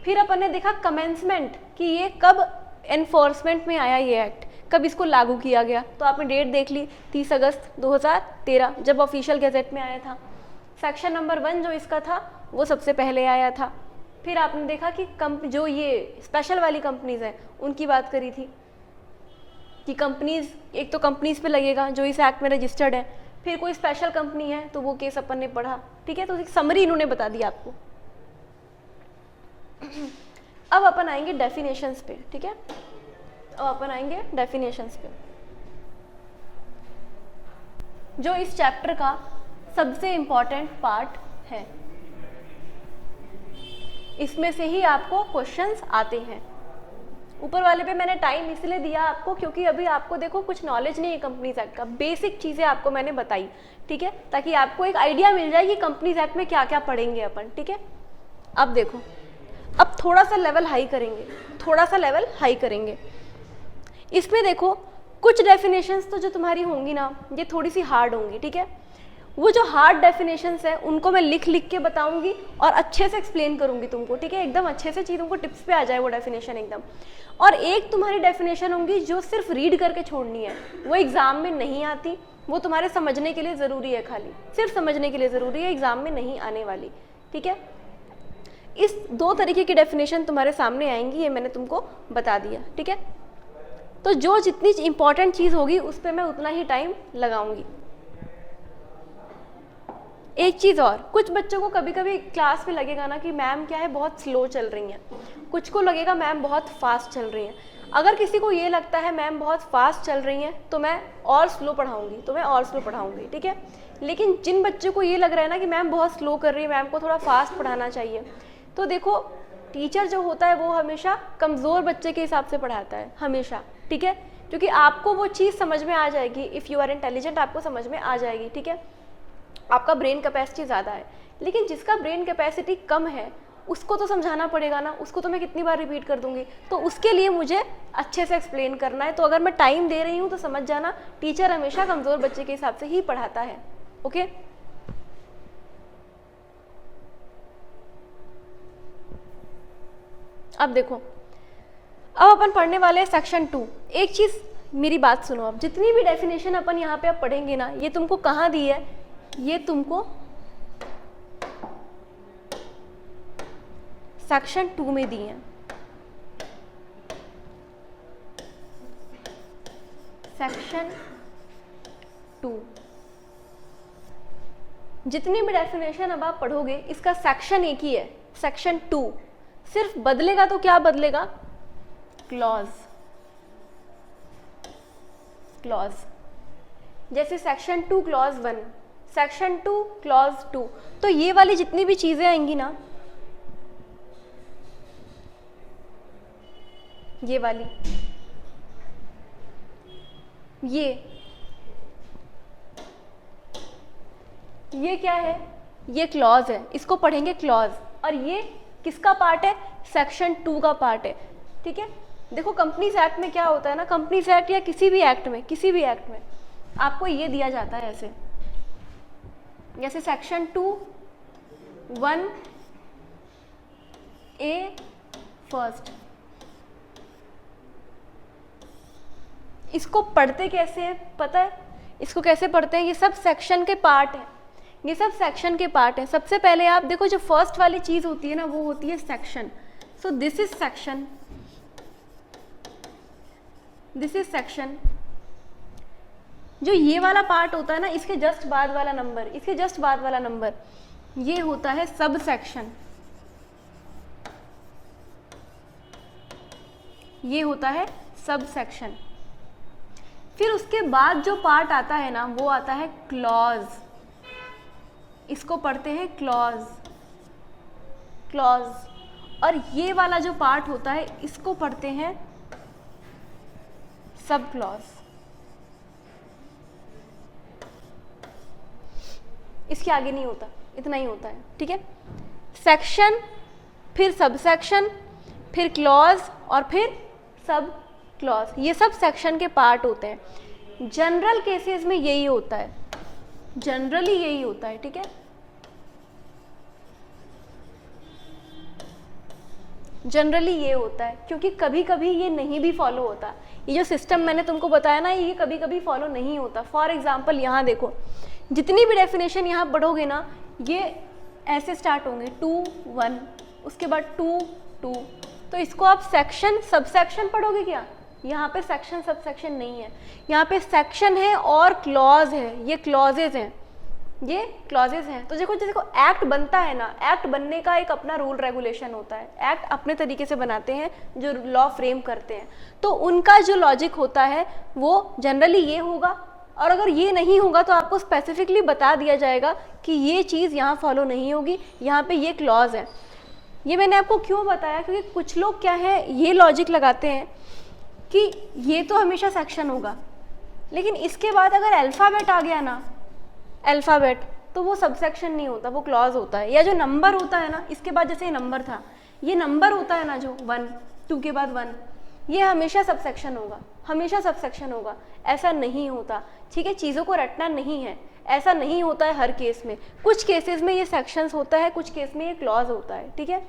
Speaker 1: फिर अपन ने देखा कमेंसमेंट कि ये कब एनफोर्समेंट में आया ये एक्ट, कब इसको लागू किया गया, तो आपने डेट देख ली 30 अगस्त 2013 जब ऑफिशियल गैजेट में आया था। सेक्शन नंबर 1 जो इसका था वो सबसे पहले आया था। फिर आपने देखा कि जो ये स्पेशल वाली कंपनीज हैं उनकी बात करी थी कि कंपनीज, एक तो कंपनीज पे लगेगा जो इस एक्ट में रजिस्टर्ड है, फिर कोई स्पेशल कंपनी है तो वो केस अपन ने पढ़ा, ठीक है। तो एक समरी इन्होंने बता दी आपको। अब अपन आएंगे डेफिनेशंस पे, ठीक है, अब अपन आएंगे डेफिनेशंस पे, जो इस चैप्टर का सबसे इंपॉर्टेंट पार्ट है। इसमें से ही आपको क्वेश्चंस आते हैं। ऊपर वाले पे मैंने टाइम इसलिए दिया आपको क्योंकि अभी आपको देखो कुछ नॉलेज नहीं है कंपनीज एक्ट का, बेसिक चीज़ें आपको मैंने बताई, ठीक है, ताकि आपको एक आइडिया मिल जाए कि कंपनीज एक्ट में क्या क्या पढ़ेंगे अपन, ठीक है। अब देखो, अब थोड़ा सा लेवल हाई करेंगे, थोड़ा सा लेवल हाई करेंगे। इसमें देखो कुछ डेफिनेशंस तो जो तुम्हारी होंगी ना ये थोड़ी सी हार्ड होंगी, ठीक है। वो जो हार्ड डेफिनेशंस है उनको मैं लिख लिख के बताऊंगी और अच्छे से एक्सप्लेन करूंगी तुमको, ठीक है, एकदम अच्छे से चीज़ों को टिप्स पे आ जाए वो डेफिनेशन एकदम। और एक तुम्हारी डेफिनेशन होंगी जो सिर्फ रीड करके छोड़नी है, वो एग्जाम में नहीं आती, वो तुम्हारे समझने के लिए ज़रूरी है, खाली सिर्फ समझने के लिए ज़रूरी है, एग्जाम में नहीं आने वाली, ठीक है। इस दो तरीके की डेफिनेशन तुम्हारे सामने आएंगी, ये मैंने तुमको बता दिया, ठीक है। तो जो जितनी इंपॉर्टेंट चीज़ होगी उस पर मैं उतना ही टाइम लगाऊंगी। एक चीज़ और, कुछ बच्चों को कभी कभी क्लास में लगेगा ना कि मैम क्या है बहुत स्लो चल रही हैं, कुछ को लगेगा मैम बहुत फास्ट चल रही हैं। अगर किसी को ये लगता है मैम बहुत फास्ट चल रही हैं तो मैं और स्लो पढ़ाऊंगी, ठीक है। लेकिन जिन बच्चों को ये लग रहा है ना कि मैम बहुत स्लो कर रही है, मैम को थोड़ा फास्ट पढ़ाना चाहिए, तो देखो टीचर जो होता है वो हमेशा कमज़ोर बच्चे के हिसाब से पढ़ाता है हमेशा, ठीक है। क्योंकि आपको वो चीज़ समझ में आ जाएगी, इफ़ यू आर इंटेलिजेंट आपको समझ में आ जाएगी, ठीक है। आपका ब्रेन कैपेसिटी ज़्यादा है, लेकिन जिसका ब्रेन कैपेसिटी कम है उसको तो समझाना पड़ेगा ना, उसको तो मैं कितनी बार रिपीट कर दूंगी, तो उसके लिए मुझे अच्छे से एक्सप्लेन करना है। तो अगर मैं टाइम दे रही हूँ तो समझ जाना टीचर हमेशा कमज़ोर बच्चे के हिसाब से ही पढ़ाता है, ओके। अब देखो, अब अपन पढ़ने वाले हैं सेक्शन 2। एक चीज़ मेरी बात सुनो, अब जितनी भी डेफिनेशन अपन यहाँ पे आप पढ़ेंगे ना, ये तुमको कहाँ दी है, ये तुमको सेक्शन 2 में दी है। सेक्शन 2 जितनी भी डेफिनेशन अब आप पढ़ोगे इसका सेक्शन एक ही है, सेक्शन 2। सिर्फ बदलेगा तो क्या बदलेगा, क्लॉज। जैसे सेक्शन 2 क्लॉज 1, सेक्शन 2 क्लॉज 2, तो ये वाली जितनी भी चीजें आएंगी ना, ये वाली, ये क्या है, ये क्लॉज है, इसको पढ़ेंगे क्लॉज। और ये किसका पार्ट है, सेक्शन 2 का पार्ट है, ठीक है। देखो कंपनीज एक्ट में क्या होता है ना, कंपनीज एक्ट या किसी भी एक्ट में आपको ये दिया जाता है ऐसे, जैसे सेक्शन 2(1)(a) फर्स्ट। इसको पढ़ते कैसे है पता है, इसको कैसे पढ़ते हैं, ये सब सेक्शन के पार्ट हैं, ये सब सेक्शन के पार्ट हैं। सबसे पहले आप देखो जो फर्स्ट वाली चीज होती है ना वो होती है section. So this is section, this is section. जो ये वाला पार्ट होता है ना, इसके जस्ट बाद वाला नंबर, इसके जस्ट बाद वाला नंबर, ये होता है सब सेक्शन, ये होता है सब सेक्शन। फिर उसके बाद जो पार्ट आता है ना वो आता है क्लॉज, इसको पढ़ते हैं क्लॉज। और ये वाला जो पार्ट होता है इसको पढ़ते हैं सब क्लॉज। इसके आगे नहीं होता, इतना ही होता है, ठीक है। सेक्शन, फिर सब सेक्शन, फिर क्लॉज और फिर सब क्लॉज, ये सब सेक्शन के पार्ट होते हैं। जनरल केसेस में यही होता है, जनरली यही होता है, ठीक है। जनरली ये होता है, क्योंकि कभी कभी ये नहीं भी फॉलो होता। ये जो सिस्टम मैंने तुमको बताया ना, ये कभी कभी फॉलो नहीं होता। फॉर एग्जाम्पल यहाँ देखो, जितनी भी डेफिनेशन यहाँ पढ़ोगे ना, ये ऐसे स्टार्ट होंगे 2(1), उसके बाद 2(2), तो इसको आप सेक्शन सब सेक्शन पढ़ोगे क्या, यहाँ पे सेक्शन सब सेक्शन नहीं है, यहाँ पे सेक्शन है और क्लॉज है, ये क्लॉजेज हैं, ये क्लॉजेज हैं। तो देखो जैसे को एक्ट बनता है ना, एक्ट बनने का एक अपना रूल रेगुलेशन होता है, एक्ट अपने तरीके से बनाते हैं जो लॉ फ्रेम करते हैं, तो उनका जो लॉजिक होता है वो जनरली ये होगा। और अगर ये नहीं होगा तो आपको स्पेसिफिकली बता दिया जाएगा कि ये चीज़ यहाँ फॉलो नहीं होगी, यहाँ पे ये क्लॉज है। ये मैंने आपको क्यों बताया, क्योंकि कुछ लोग क्या है ये लॉजिक लगाते हैं कि ये तो हमेशा सेक्शन होगा, लेकिन इसके बाद अगर अल्फ़ाबेट आ गया ना, अल्फ़ाबेट, तो वो सब सेक्शन नहीं होता, वो क्लॉज होता है। या जो नंबर होता है ना, इसके बाद जैसे ये नंबर था, ये नंबर होता है ना जो 1, 2 के बाद 1, ये हमेशा सब सेक्शन होगा, हमेशा सब सेक्शन होगा। ऐसा नहीं होता, ठीक है। चीज़ों को रटना नहीं है, ऐसा नहीं होता है हर केस में। कुछ केसेस में ये सेक्शंस होता है, कुछ केस में ये क्लॉज होता है, ठीक है।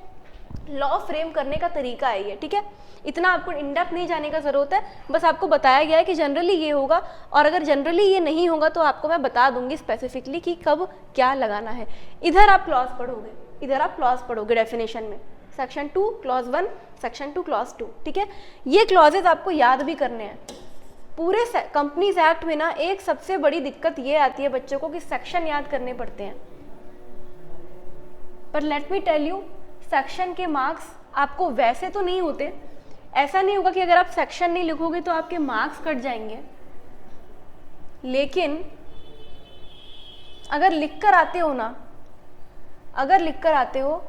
Speaker 1: लॉ फ्रेम करने का तरीका है ये, ठीक है। इतना आपको इन डेप्थ नहीं जाने का ज़रूरत है, बस आपको बताया गया है कि जनरली ये होगा, और अगर जनरली ये नहीं होगा तो आपको मैं बता दूंगी स्पेसिफिकली कि कब क्या लगाना है। इधर आप क्लॉज पढ़ोगे, इधर आप क्लॉज पढ़ोगे डेफिनेशन में, सेक्शन 2 क्लॉज 1, सेक्शन 2 क्लॉज 2, ठीक है। ये क्लॉजेज आपको याद भी करने हैं। पूरे कंपनीज एक्ट में ना एक सबसे बड़ी दिक्कत ये आती है बच्चों को कि सेक्शन याद करने पड़ते हैं, पर let me tell you, section के मार्क्स आपको वैसे तो नहीं होते, ऐसा नहीं होगा कि अगर आप सेक्शन नहीं लिखोगे तो आपके मार्क्स कट जाएंगे, लेकिन अगर लिख कर आते हो ना, अगर लिख कर आते हो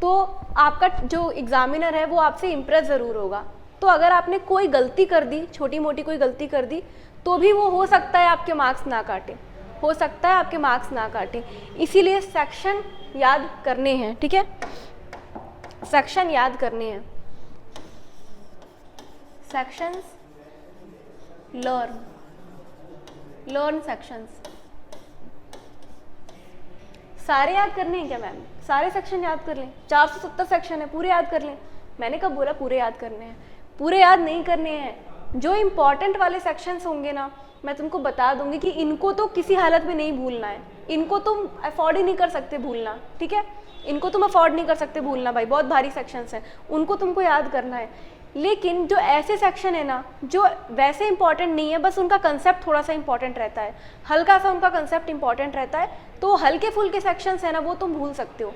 Speaker 1: तो आपका जो एग्जामिनर है वो आपसे इम्प्रेस ज़रूर होगा। तो अगर आपने कोई गलती कर दी, छोटी मोटी कोई गलती कर दी, तो भी वो हो सकता है आपके मार्क्स ना काटे, हो सकता है आपके मार्क्स ना काटे। इसीलिए सेक्शन याद करने हैं, ठीक है, सेक्शन याद करने हैं। Sections, learn sections. सारे याद करने हैं क्या मैम? सारे सेक्शन याद कर लें? 470 सेक्शन है, पूरे याद कर लें? मैंने कब बोला पूरे याद करने हैं? पूरे याद नहीं करने हैं। जो इम्पॉर्टेंट वाले सेक्शंस होंगे ना, मैं तुमको बता दूंगी कि इनको तो किसी हालत में नहीं भूलना है, इनको तुम अफोर्ड ही नहीं कर सकते भूलना, ठीक है, इनको तुम अफोर्ड नहीं कर सकते भूलना भाई, बहुत भारी सेक्शंस हैं, उनको तुमको याद करना है। लेकिन जो ऐसे सेक्शन है ना जो वैसे इंपॉर्टेंट नहीं है, बस उनका कंसेप्ट थोड़ा सा इंपॉर्टेंट रहता है, हल्का सा उनका कंसेप्ट इंपॉर्टेंट रहता है, तो हल्के फुल्के सेक्शंस है ना वो तुम भूल सकते हो।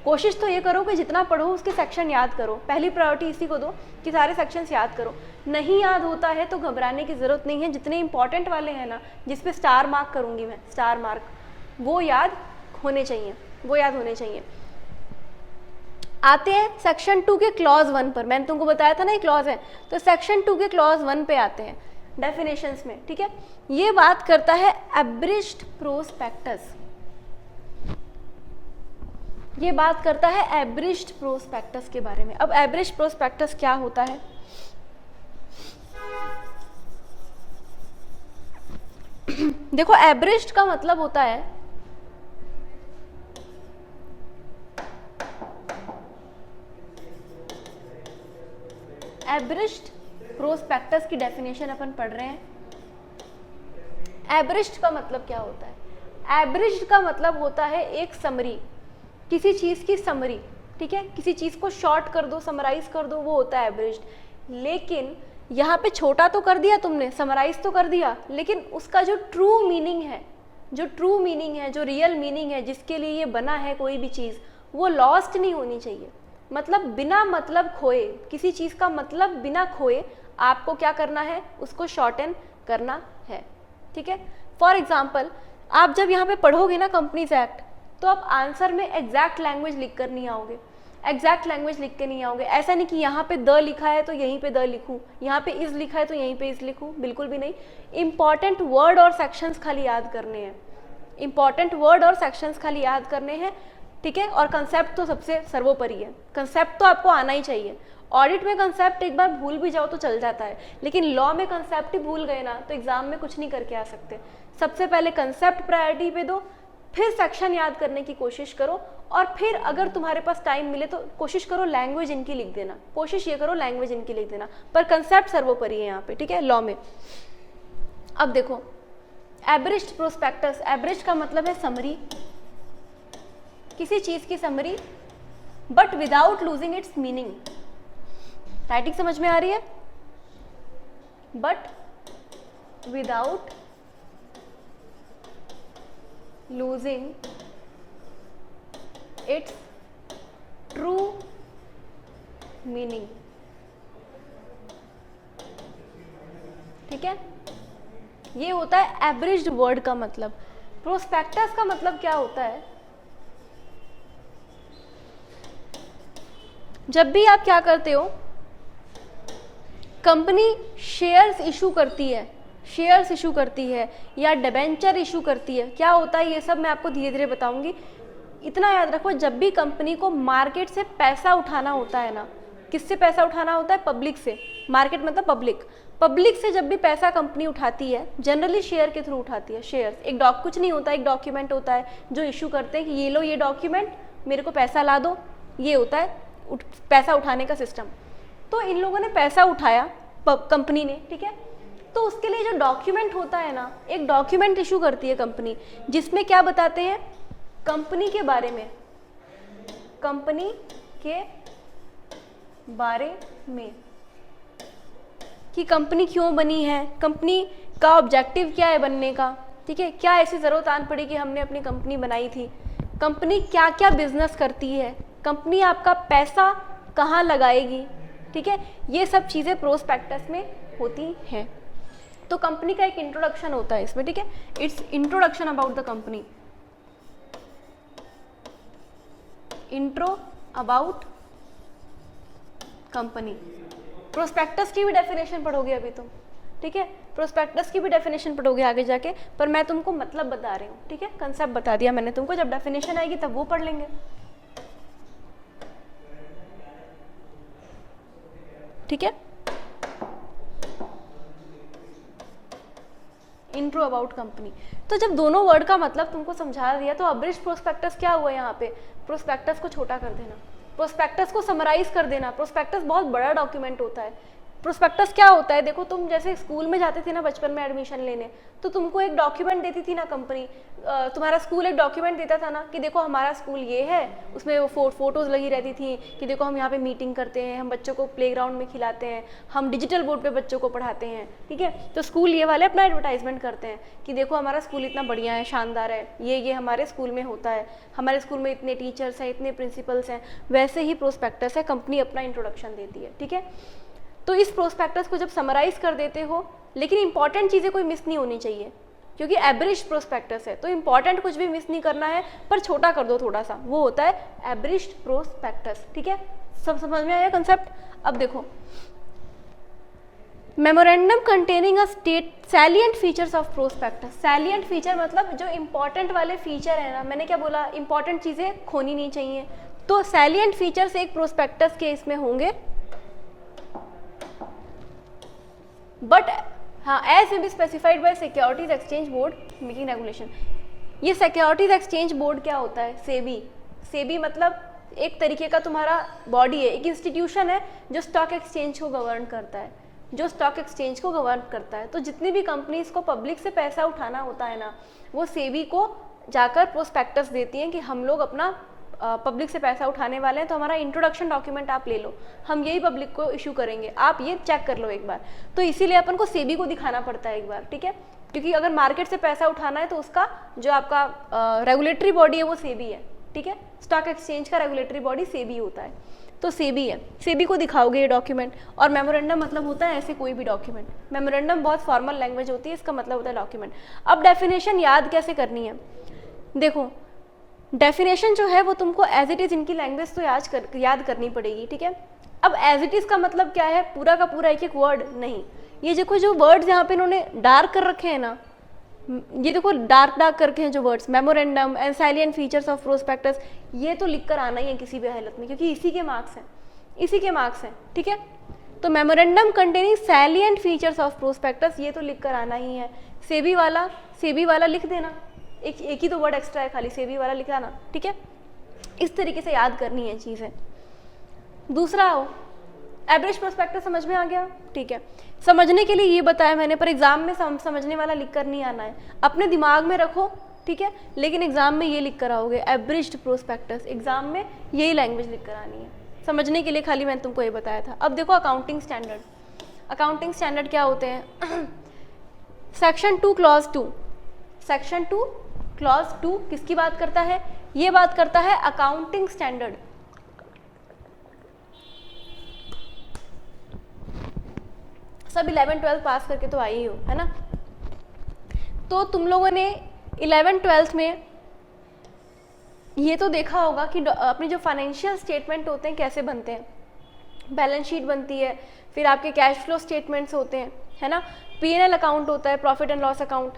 Speaker 1: कोशिश तो ये करो कि जितना पढ़ो उसके सेक्शन याद करो, पहली प्रायोरिटी इसी को दो कि सारे सेक्शंस याद करो। नहीं याद होता है तो घबराने की ज़रूरत नहीं है, जितने इंपॉर्टेंट वाले हैं ना जिस पे स्टार मार्क करूँगी मैं, स्टार मार्क, वो याद होने चाहिए, वो याद होने चाहिए। आते हैं सेक्शन 2 के क्लॉज 1 पर। मैंने तुमको बताया था ना ये क्लॉज है, तो सेक्शन 2 के क्लॉज 1 पे आते हैं डेफिनेशंस में, ठीक है। ये बात करता है एब्रिज्ड प्रोस्पेक्टस, ये बात करता है एब्रिज्ड प्रोस्पेक्टस के बारे में। अब एब्रिज्ड प्रोस्पेक्टस क्या होता है? देखो एब्रिज्ड का मतलब होता है एब्रिज्ड प्रोस्पेक्टस की डेफिनेशन अपन पढ़ रहे हैं। एब्रिज्ड का मतलब क्या होता है? एब्रिज्ड का मतलब होता है एक समरी, किसी चीज़ की समरी, ठीक है, किसी चीज़ को शॉर्ट कर दो, समराइज कर दो, वो होता है एब्रिज्ड। लेकिन यहाँ पे छोटा तो कर दिया तुमने, समराइज तो कर दिया, लेकिन उसका जो ट्रू मीनिंग है, जो ट्रू मीनिंग है, जो रियल मीनिंग है, जिसके लिए ये बना है कोई भी चीज़, वो लॉस्ट नहीं होनी चाहिए। मतलब बिना मतलब खोए, किसी चीज़ का मतलब बिना खोए आपको क्या करना है, उसको शॉर्टन करना है, ठीक है। फॉर एग्जाम्पल आप जब यहाँ पे पढ़ोगे ना कंपनीज एक्ट, तो आप आंसर में एग्जैक्ट लैंग्वेज लिख कर नहीं आओगे, एग्जैक्ट लैंग्वेज लिख के नहीं आओगे। ऐसा नहीं कि यहाँ पे द लिखा है तो यहीं पे द लिखूँ, यहाँ पे इज लिखा है तो यहीं पे इज लिखूँ, बिल्कुल भी नहीं। इंपॉर्टेंट वर्ड और सेक्शंस खाली याद करने हैं, इंपॉर्टेंट वर्ड और सेक्शंस खाली याद करने हैं, ठीक है। और कंसेप्ट तो सबसे सर्वोपरि है, कंसेप्ट तो आपको आना ही चाहिए। ऑडिट में कंसेप्ट एक बार भूल भी जाओ तो चल जाता है, लेकिन लॉ में कंसेप्ट ही भूल गए ना तो एग्जाम में कुछ नहीं करके आ सकते। सबसे पहले कंसेप्ट प्रायोरिटी पे दो, फिर सेक्शन याद करने की कोशिश करो, और फिर अगर तुम्हारे पास टाइम मिले तो कोशिश करो लैंग्वेज इनकी लिख देना, कोशिश ये करो लैंग्वेज इनकी लिख देना, पर कंसेप्ट सर्वोपरि है यहाँ पे, ठीक है, लॉ में। अब देखो एब्रिज्ड प्रोस्पेक्टस, एब्रिज्ड का मतलब है समरी, किसी चीज की summary, but without losing its meaning. Writing समझ में आ रही है? But without losing its true meaning, ठीक है। ये होता है एब्रिज्ड वर्ड का मतलब। प्रोस्पेक्टस का मतलब क्या होता है? जब भी आप क्या करते हो, कंपनी शेयर्स इशू करती है, शेयर्स इशू करती है या डिबेंचर इशू करती है, क्या होता है ये सब मैं आपको धीरे धीरे बताऊंगी। इतना याद रखो, जब भी कंपनी को मार्केट से पैसा उठाना होता है ना, किससे पैसा उठाना होता है? पब्लिक से। मार्केट मतलब पब्लिक, पब्लिक से जब भी पैसा कंपनी उठाती है जनरली शेयर के थ्रू उठाती है। शेयर्स एक कुछ नहीं होता, एक डॉक्यूमेंट होता है जो इशू करते हैं कि ये लो ये डॉक्यूमेंट, मेरे को पैसा ला दो, ये होता है पैसा उठाने का सिस्टम। तो इन लोगों ने पैसा उठाया कंपनी ने, ठीक है, तो उसके लिए जो डॉक्यूमेंट होता है ना, एक डॉक्यूमेंट इशू करती है कंपनी, जिसमें क्या बताते हैं कंपनी के बारे में, कंपनी के बारे में कि कंपनी क्यों बनी है, कंपनी का ऑब्जेक्टिव क्या है बनने का, ठीक है, क्या ऐसी ज़रूरत आन पड़ी कि हमने अपनी कंपनी बनाई थी, कंपनी क्या क्या बिजनेस करती है, कंपनी आपका पैसा कहाँ लगाएगी, ठीक है, ये सब चीज़ें प्रोस्पेक्टस में होती हैं। तो कंपनी का एक इंट्रोडक्शन होता है इसमें, ठीक है, it's introduction about the company, intro about company. Prospectus की भी डेफिनेशन पढ़ोगे अभी तुम, ठीक है, प्रोस्पेक्टस की भी डेफिनेशन पढ़ोगे आगे जाके, पर मैं तुमको मतलब बता रही हूँ, ठीक है, कंसेप्ट बता दिया मैंने तुमको, जब डेफिनेशन आएगी तब वो पढ़ लेंगे, ठीक है। इंट्रो अबाउट कंपनी, तो जब दोनों वर्ड का मतलब तुमको समझा दिया तो अब्रिज्ड प्रोस्पेक्टस क्या हुआ यहाँ पे, प्रोस्पेक्टस को छोटा कर देना, प्रोस्पेक्टस को समराइज कर देना। प्रोस्पेक्टस बहुत बड़ा डॉक्यूमेंट होता है। प्रोस्पेक्टस क्या होता है, देखो तुम जैसे स्कूल में जाते थे ना बचपन में एडमिशन लेने, तो तुमको एक डॉक्यूमेंट देती थी ना कंपनी, तुम्हारा स्कूल एक डॉक्यूमेंट देता था ना कि देखो हमारा स्कूल ये है, उसमें वो फोटोज़ लगी रहती थी कि देखो हम यहाँ पे मीटिंग करते हैं, हम बच्चों को प्लेग्राउंड में खिलाते हैं, हम डिजिटल बोर्ड पे बच्चों को पढ़ाते हैं, ठीक है। तो स्कूल ये वाले अपना एडवर्टाइजमेंट करते हैं कि देखो हमारा स्कूल इतना बढ़िया है, शानदार है, ये हमारे स्कूल में होता है, हमारे स्कूल में इतने टीचर्स हैं, इतने प्रिंसिपल्स हैं। वैसे ही प्रोस्पेक्टस है, कंपनी अपना इंट्रोडक्शन देती है, ठीक है। तो इस प्रोस्पेक्टस को जब समराइज कर देते हो, लेकिन इंपॉर्टेंट चीज़ें कोई मिस नहीं होनी चाहिए, क्योंकि एब्रिज्ड प्रोस्पेक्टस है तो इंपॉर्टेंट कुछ भी मिस नहीं करना है, पर छोटा कर दो थोड़ा सा, वो होता है एब्रिज्ड प्रोस्पेक्टस, ठीक है। सब समझ में आया कंसेप्ट। अब देखो, memorandum containing a state salient features of prospectus. Salient feature मतलब जो इंपॉर्टेंट वाले फीचर है ना, मैंने क्या बोला, इंपॉर्टेंट चीज़ें खोनी नहीं चाहिए, तो सैलिएंट फीचर्स एक प्रोस्पेक्टस के इसमें होंगे, बट हाँ एज में be specified by securities exchange board making regulation. ये सिक्योरिटीज एक्सचेंज बोर्ड क्या होता है, सेबी। सेबी मतलब एक तरीके का तुम्हारा बॉडी है, एक इंस्टीट्यूशन है जो स्टॉक एक्सचेंज को गवर्न करता है, जो स्टॉक एक्सचेंज को गवर्न करता है। तो जितनी भी कंपनीज को पब्लिक से पैसा उठाना होता है ना, वो सेबी को जाकर प्रोस्पेक्टस देती हैं कि हम लोग अपना पब्लिक से पैसा उठाने वाले हैं, तो हमारा इंट्रोडक्शन डॉक्यूमेंट आप ले लो, हम यही पब्लिक को इशू करेंगे, आप ये चेक कर लो एक बार। तो इसीलिए अपन को सेबी को दिखाना पड़ता है एक बार, ठीक है, क्योंकि अगर मार्केट से पैसा उठाना है तो उसका जो आपका रेगुलेटरी बॉडी है वो सेबी है, ठीक है। स्टॉक एक्सचेंज का रेगुलेटरी बॉडी सेबी होता है, तो सेबी है, सेबी को दिखाओगे ये डॉक्यूमेंट। और मेमोरेंडम मतलब होता है ऐसे कोई भी डॉक्यूमेंट, मेमोरेंडम बहुत फॉर्मल लैंग्वेज होती है, इसका मतलब होता है डॉक्यूमेंट। अब डेफिनेशन याद कैसे करनी है, देखो डेफिनेशन जो है वो तुमको एज इट इज़ इनकी लैंग्वेज तो याद करनी पड़ेगी, ठीक है। अब एज इट इज़ का मतलब क्या है, पूरा का पूरा एक एक वर्ड नहीं, ये देखो जो वर्ड्स यहाँ पे इन्होंने डार्क कर रखे हैं ना, ये देखो डार्क करके हैं जो words, memorandum and salient features of prospectus, ये तो लिख कर आना ही है किसी भी हालत में, क्योंकि इसी के मार्क्स हैं, इसी के मार्क्स हैं, ठीक है। तो memorandum containing salient features of prospectus, ये तो लिख कर आना ही है। सेबी वाला लिख देना, एक ही तो वर्ड एक्स्ट्रा है, खाली सेबी वाला लिखा ना, ठीक है। इस तरीके से याद करनी है चीज़ें। दूसरा हो एवरेज प्रोस्पेक्टस, समझ में आ गया, ठीक है। समझने के लिए ये बताया मैंने, पर एग्जाम में समझने वाला लिख कर नहीं आना है, अपने दिमाग में रखो, ठीक है, लेकिन एग्जाम में ये लिख कर आओगे एवरेज प्रोस्पेक्टस, एग्जाम में यही लैंग्वेज लिख कर आनी है। समझने के लिए खाली मैंने तुमको ये बताया था। अब देखो अकाउंटिंग स्टैंडर्ड, अकाउंटिंग स्टैंडर्ड क्या होते हैं, सेक्शन 2 क्लॉज 2, सेक्शन 2 क्लॉज 2 किसकी बात करता है, ये बात करता है अकाउंटिंग स्टैंडर्ड। सब 11-12 पास करके तो आई हो, है ना। तो तुम लोगों ने 11-12 में ये तो देखा होगा कि अपने जो फाइनेंशियल स्टेटमेंट होते हैं कैसे बनते हैं, बैलेंस शीट बनती है, फिर आपके कैश फ्लो स्टेटमेंट्स होते हैं, है ना, P&L अकाउंट होता है, प्रॉफिट एंड लॉस अकाउंट,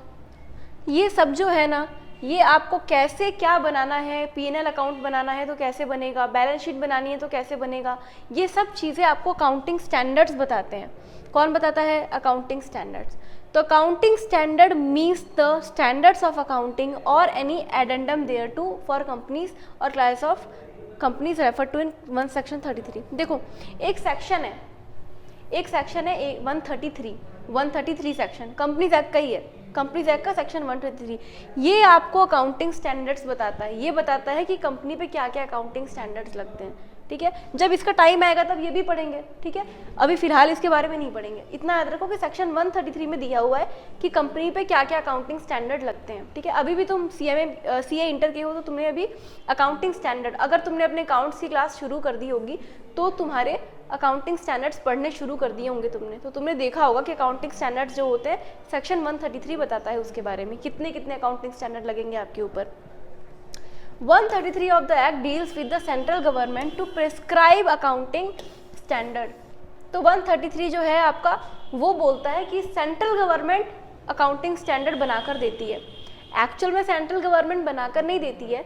Speaker 1: ये सब जो है ना, ये आपको कैसे क्या बनाना है, P&L अकाउंट बनाना है तो कैसे बनेगा, बैलेंस शीट बनानी है तो कैसे बनेगा, ये सब चीज़ें आपको अकाउंटिंग स्टैंडर्ड्स बताते हैं। कौन बताता है, अकाउंटिंग स्टैंडर्ड्स। तो accounting standard means the standards of accounting और any addendum thereto for companies और class of companies refer to in 1 section 33। देखो एक सेक्शन है 133 सेक्शन कंपनीज एक्ट का ही है, कंपनीज एक्ट का सेक्शन 123 ये आपको अकाउंटिंग स्टैंडर्ड्स बताता है, ये बताता है कि कंपनी पे क्या क्या अकाउंटिंग स्टैंडर्ड्स लगते हैं, ठीक है। जब इसका टाइम आएगा तब ये भी पढ़ेंगे, ठीक है। अभी फिलहाल इसके बारे में नहीं पढ़ेंगे। इतना याद रखो कि सेक्शन 133 में दिया हुआ है कि कंपनी पे क्या क्या अकाउंटिंग स्टैंडर्ड लगते हैं, ठीक है। अभी भी तुम सीए इंटर के हो तो तुमने अभी अकाउंटिंग स्टैंडर्ड, अगर तुमने अपने अकाउंट्स की क्लास शुरू कर दी होगी तो तुम्हारे अकाउंटिंग स्टैंडर्ड्स पढ़ने शुरू कर दिए होंगे तुमने, तो तुमने देखा होगा कि अकाउंटिंग स्टैंडर्ड्स जो होते हैं सेक्शन 133 बताता है उसके बारे में कितने कितने अकाउंटिंग स्टैंडर्ड लगेंगे आपके ऊपर। 133 of the Act deals with the central government to prescribe accounting standard। तो 133 जो है आपका वो बोलता है कि सेंट्रल गवर्नमेंट अकाउंटिंग स्टैंडर्ड बनाकर देती है। एक्चुअल में सेंट्रल गवर्नमेंट बनाकर नहीं देती है,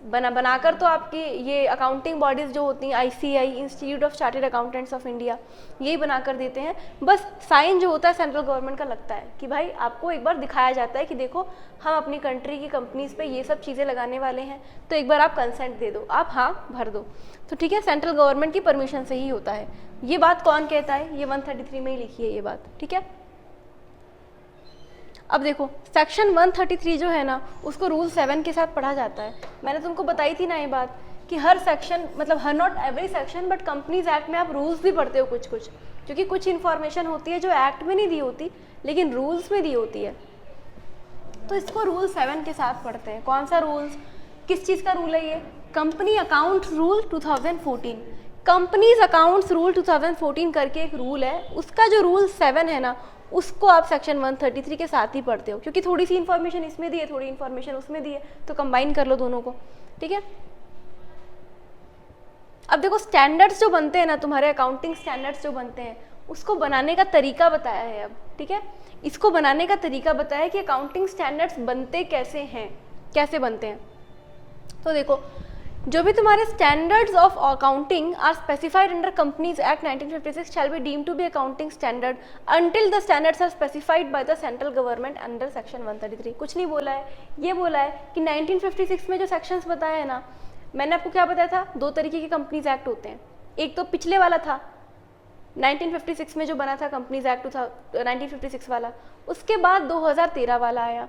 Speaker 1: बनाकर तो आपकी ये अकाउंटिंग बॉडीज़ जो होती हैं ICI, institute of chartered accountants of India, यही बनाकर देते हैं। बस साइन जो होता है सेंट्रल गवर्नमेंट का लगता है कि भाई आपको एक बार दिखाया जाता है कि देखो हम अपनी कंट्री की कंपनीज पे ये सब चीज़ें लगाने वाले हैं, तो एक बार आप कंसेंट दे दो, आप हाँ भर दो, तो ठीक है, सेंट्रल गवर्नमेंट की परमिशन से ही होता है। ये बात कौन कहता है? ये 133 में ही लिखी है ये बात, ठीक है। अब देखो सेक्शन 133 जो है ना उसको रूल 7 के साथ पढ़ा जाता है। मैंने तुमको बताई थी ना ये बात कि हर सेक्शन, मतलब her not every section but companies act में आप रूल्स भी पढ़ते हो कुछ कुछ, क्योंकि कुछ इन्फॉर्मेशन होती है जो एक्ट में नहीं दी होती लेकिन रूल्स में दी होती है, तो इसको रूल 7 के साथ पढ़ते हैं। कौन सा रूल्स, किस चीज़ का रूल है ये? Company account rule 2014, companies accounts rule 2014 करके एक रूल है, उसका जो रूल 7 है ना उसको आप सेक्शन 133 के साथ ही पढ़ते हो, क्योंकि थोड़ी सी इन्फॉर्मेशन इसमें दी है, थोड़ी इन्फॉर्मेशन उसमें दी है, तो कंबाइन कर लो दोनों को, ठीक है। अब देखो स्टैंडर्ड्स जो बनते हैं ना, तुम्हारे अकाउंटिंग स्टैंडर्ड्स जो बनते हैं उसको बनाने का तरीका बताया है अब, ठीक है। इसको बनाने का तरीका बताया है कि अकाउंटिंग स्टैंडर्ड्स बनते कैसे हैं, कैसे बनते हैं। तो देखो जो भी तुम्हारे standards of accounting are specified under companies act 1956 shall be deemed to be accounting standard until the standards are specified by the central government under section 133। कुछ नहीं बोला है, ये बोला है कि 1956 में जो सेक्शंस बताए हैं ना, मैंने आपको क्या बताया था, दो तरीके के कंपनीज एक्ट होते हैं। एक तो पिछले वाला था 1956 में जो बना था कंपनीज एक्ट 1956 वाला, उसके बाद 2013 वाला आया।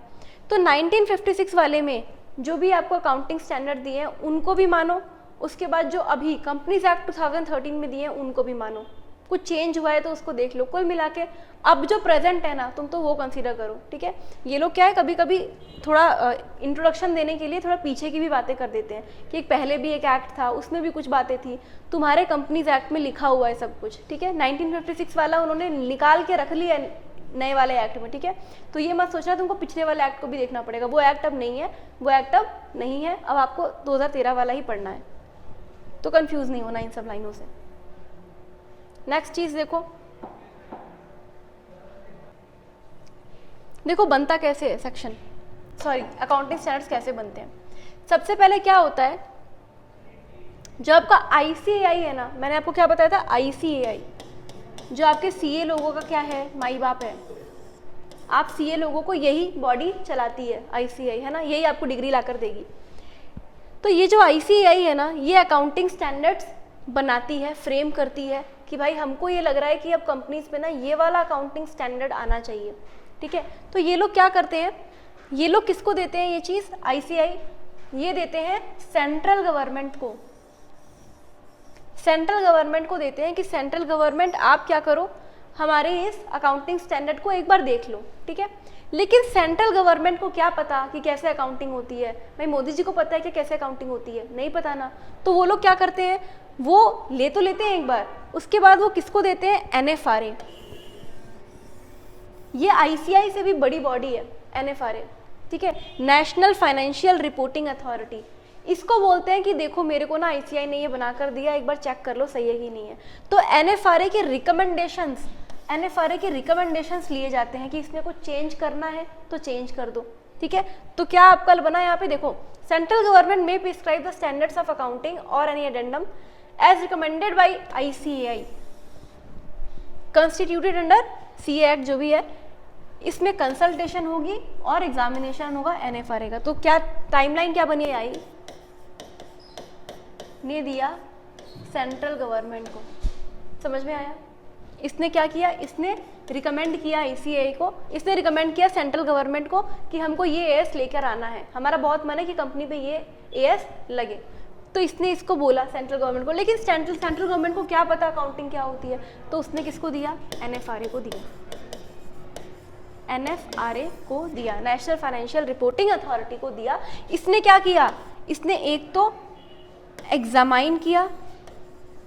Speaker 1: तो 1956 वाले में जो भी आपको अकाउंटिंग स्टैंडर्ड दिए हैं उनको भी मानो, उसके बाद जो अभी कंपनीज एक्ट 2013 में दिए हैं उनको भी मानो। कुछ चेंज हुआ है तो उसको देख लो, कुल मिला के अब जो प्रेजेंट है ना तुम तो वो कंसीडर करो, ठीक है। ये लोग क्या है कभी कभी थोड़ा इंट्रोडक्शन देने के लिए थोड़ा पीछे की भी बातें कर देते हैं कि पहले भी एक एक्ट था उसमें भी कुछ बातें थी, तुम्हारे कंपनीज एक्ट में लिखा हुआ है सब कुछ, ठीक है। 1956 वाला उन्होंने निकाल के रख लिया नए वाले एक्ट में, ठीक है। तो ये मत सोचना तुमको पिछले वाले एक्ट को भी देखना पड़ेगा, वो एक्ट अब नहीं है, वो एक्ट अब नहीं है, अब आपको 2013 वाला ही पढ़ना है, तो कंफ्यूज नहीं होना इन सब लाइनों से। नेक्स्ट चीज देखो, देखो बनता कैसे है सेक्शन, सॉरी अकाउंटिंग स्टैंडर्ड्स कैसे बनते हैं। सबसे पहले क्या होता है, जो आपका आईसीएआई है ना, मैंने आपको क्या बताया था, आईसीएआई जो आपके सीए लोगों का क्या है, माई बाप है। आप सीए लोगों को यही बॉडी चलाती है आईसीएआई, है ना, यही आपको डिग्री लाकर देगी। तो ये जो आईसीएआई है ना, ये अकाउंटिंग स्टैंडर्ड्स बनाती है, फ्रेम करती है कि भाई हमको ये लग रहा है कि अब कंपनीज पे ना ये वाला अकाउंटिंग स्टैंडर्ड आना चाहिए, ठीक है। तो ये लोग क्या करते हैं, ये लोग किसको देते हैं ये चीज़, आईसीएआई ये देते हैं सेंट्रल गवर्नमेंट को, सेंट्रल गवर्नमेंट को देते हैं कि सेंट्रल गवर्नमेंट आप क्या करो, हमारे इस अकाउंटिंग स्टैंडर्ड को एक बार देख लो, ठीक है। लेकिन सेंट्रल गवर्नमेंट को क्या पता कि कैसे अकाउंटिंग होती है, भाई मोदी जी को पता है कि कैसे अकाउंटिंग होती है, नहीं पता ना। तो वो लोग क्या करते हैं, वो ले तो लेते हैं एक बार, उसके बाद वो किसको देते हैं, एनएफआरए। ये आईसीआई से भी बड़ी बॉडी है एनएफआरए, ठीक है, नेशनल फाइनेंशियल रिपोर्टिंग अथॉरिटी। इसको बोलते हैं कि देखो मेरे को ना आईसीआई ने ये बना कर दिया, एक बार चेक कर लो सही है कि नहीं है। तो एनएफआरए के रिकमेंडेशंस, एनएफआरए के रिकमेंडेशंस लिए जाते हैं कि इसमें कुछ चेंज करना है तो चेंज कर दो, ठीक है। तो क्या आप कल बना यहाँ पे देखो, सेंट्रल गवर्नमेंट में prescribe the standards of accounting और any addendum as recommended by ICAI constituted under CA act, जो भी है इसमें कंसल्टेशन होगी और एग्जामिनेशन होगा एनएफआरए का। तो क्या टाइमलाइन क्या बनी आई ने दिया सेंट्रल गवर्नमेंट को, समझ में आया। इसने क्या किया, इसने रिकमेंड किया ICAI को, इसने रिकमेंड किया सेंट्रल गवर्नमेंट को कि हमको ये AS लेकर आना है, हमारा बहुत मन है कि कंपनी पे ये AS लगे। तो इसने इसको बोला सेंट्रल गवर्नमेंट को, लेकिन सेंट्रल गवर्नमेंट को क्या पता अकाउंटिंग क्या होती है, तो उसने किसको दिया, NFRA को दिया, NFRA को दिया, नेशनल फाइनेंशियल रिपोर्टिंग अथॉरिटी को दिया। इसने क्या किया, इसने एक तो एग्जामाइन किया,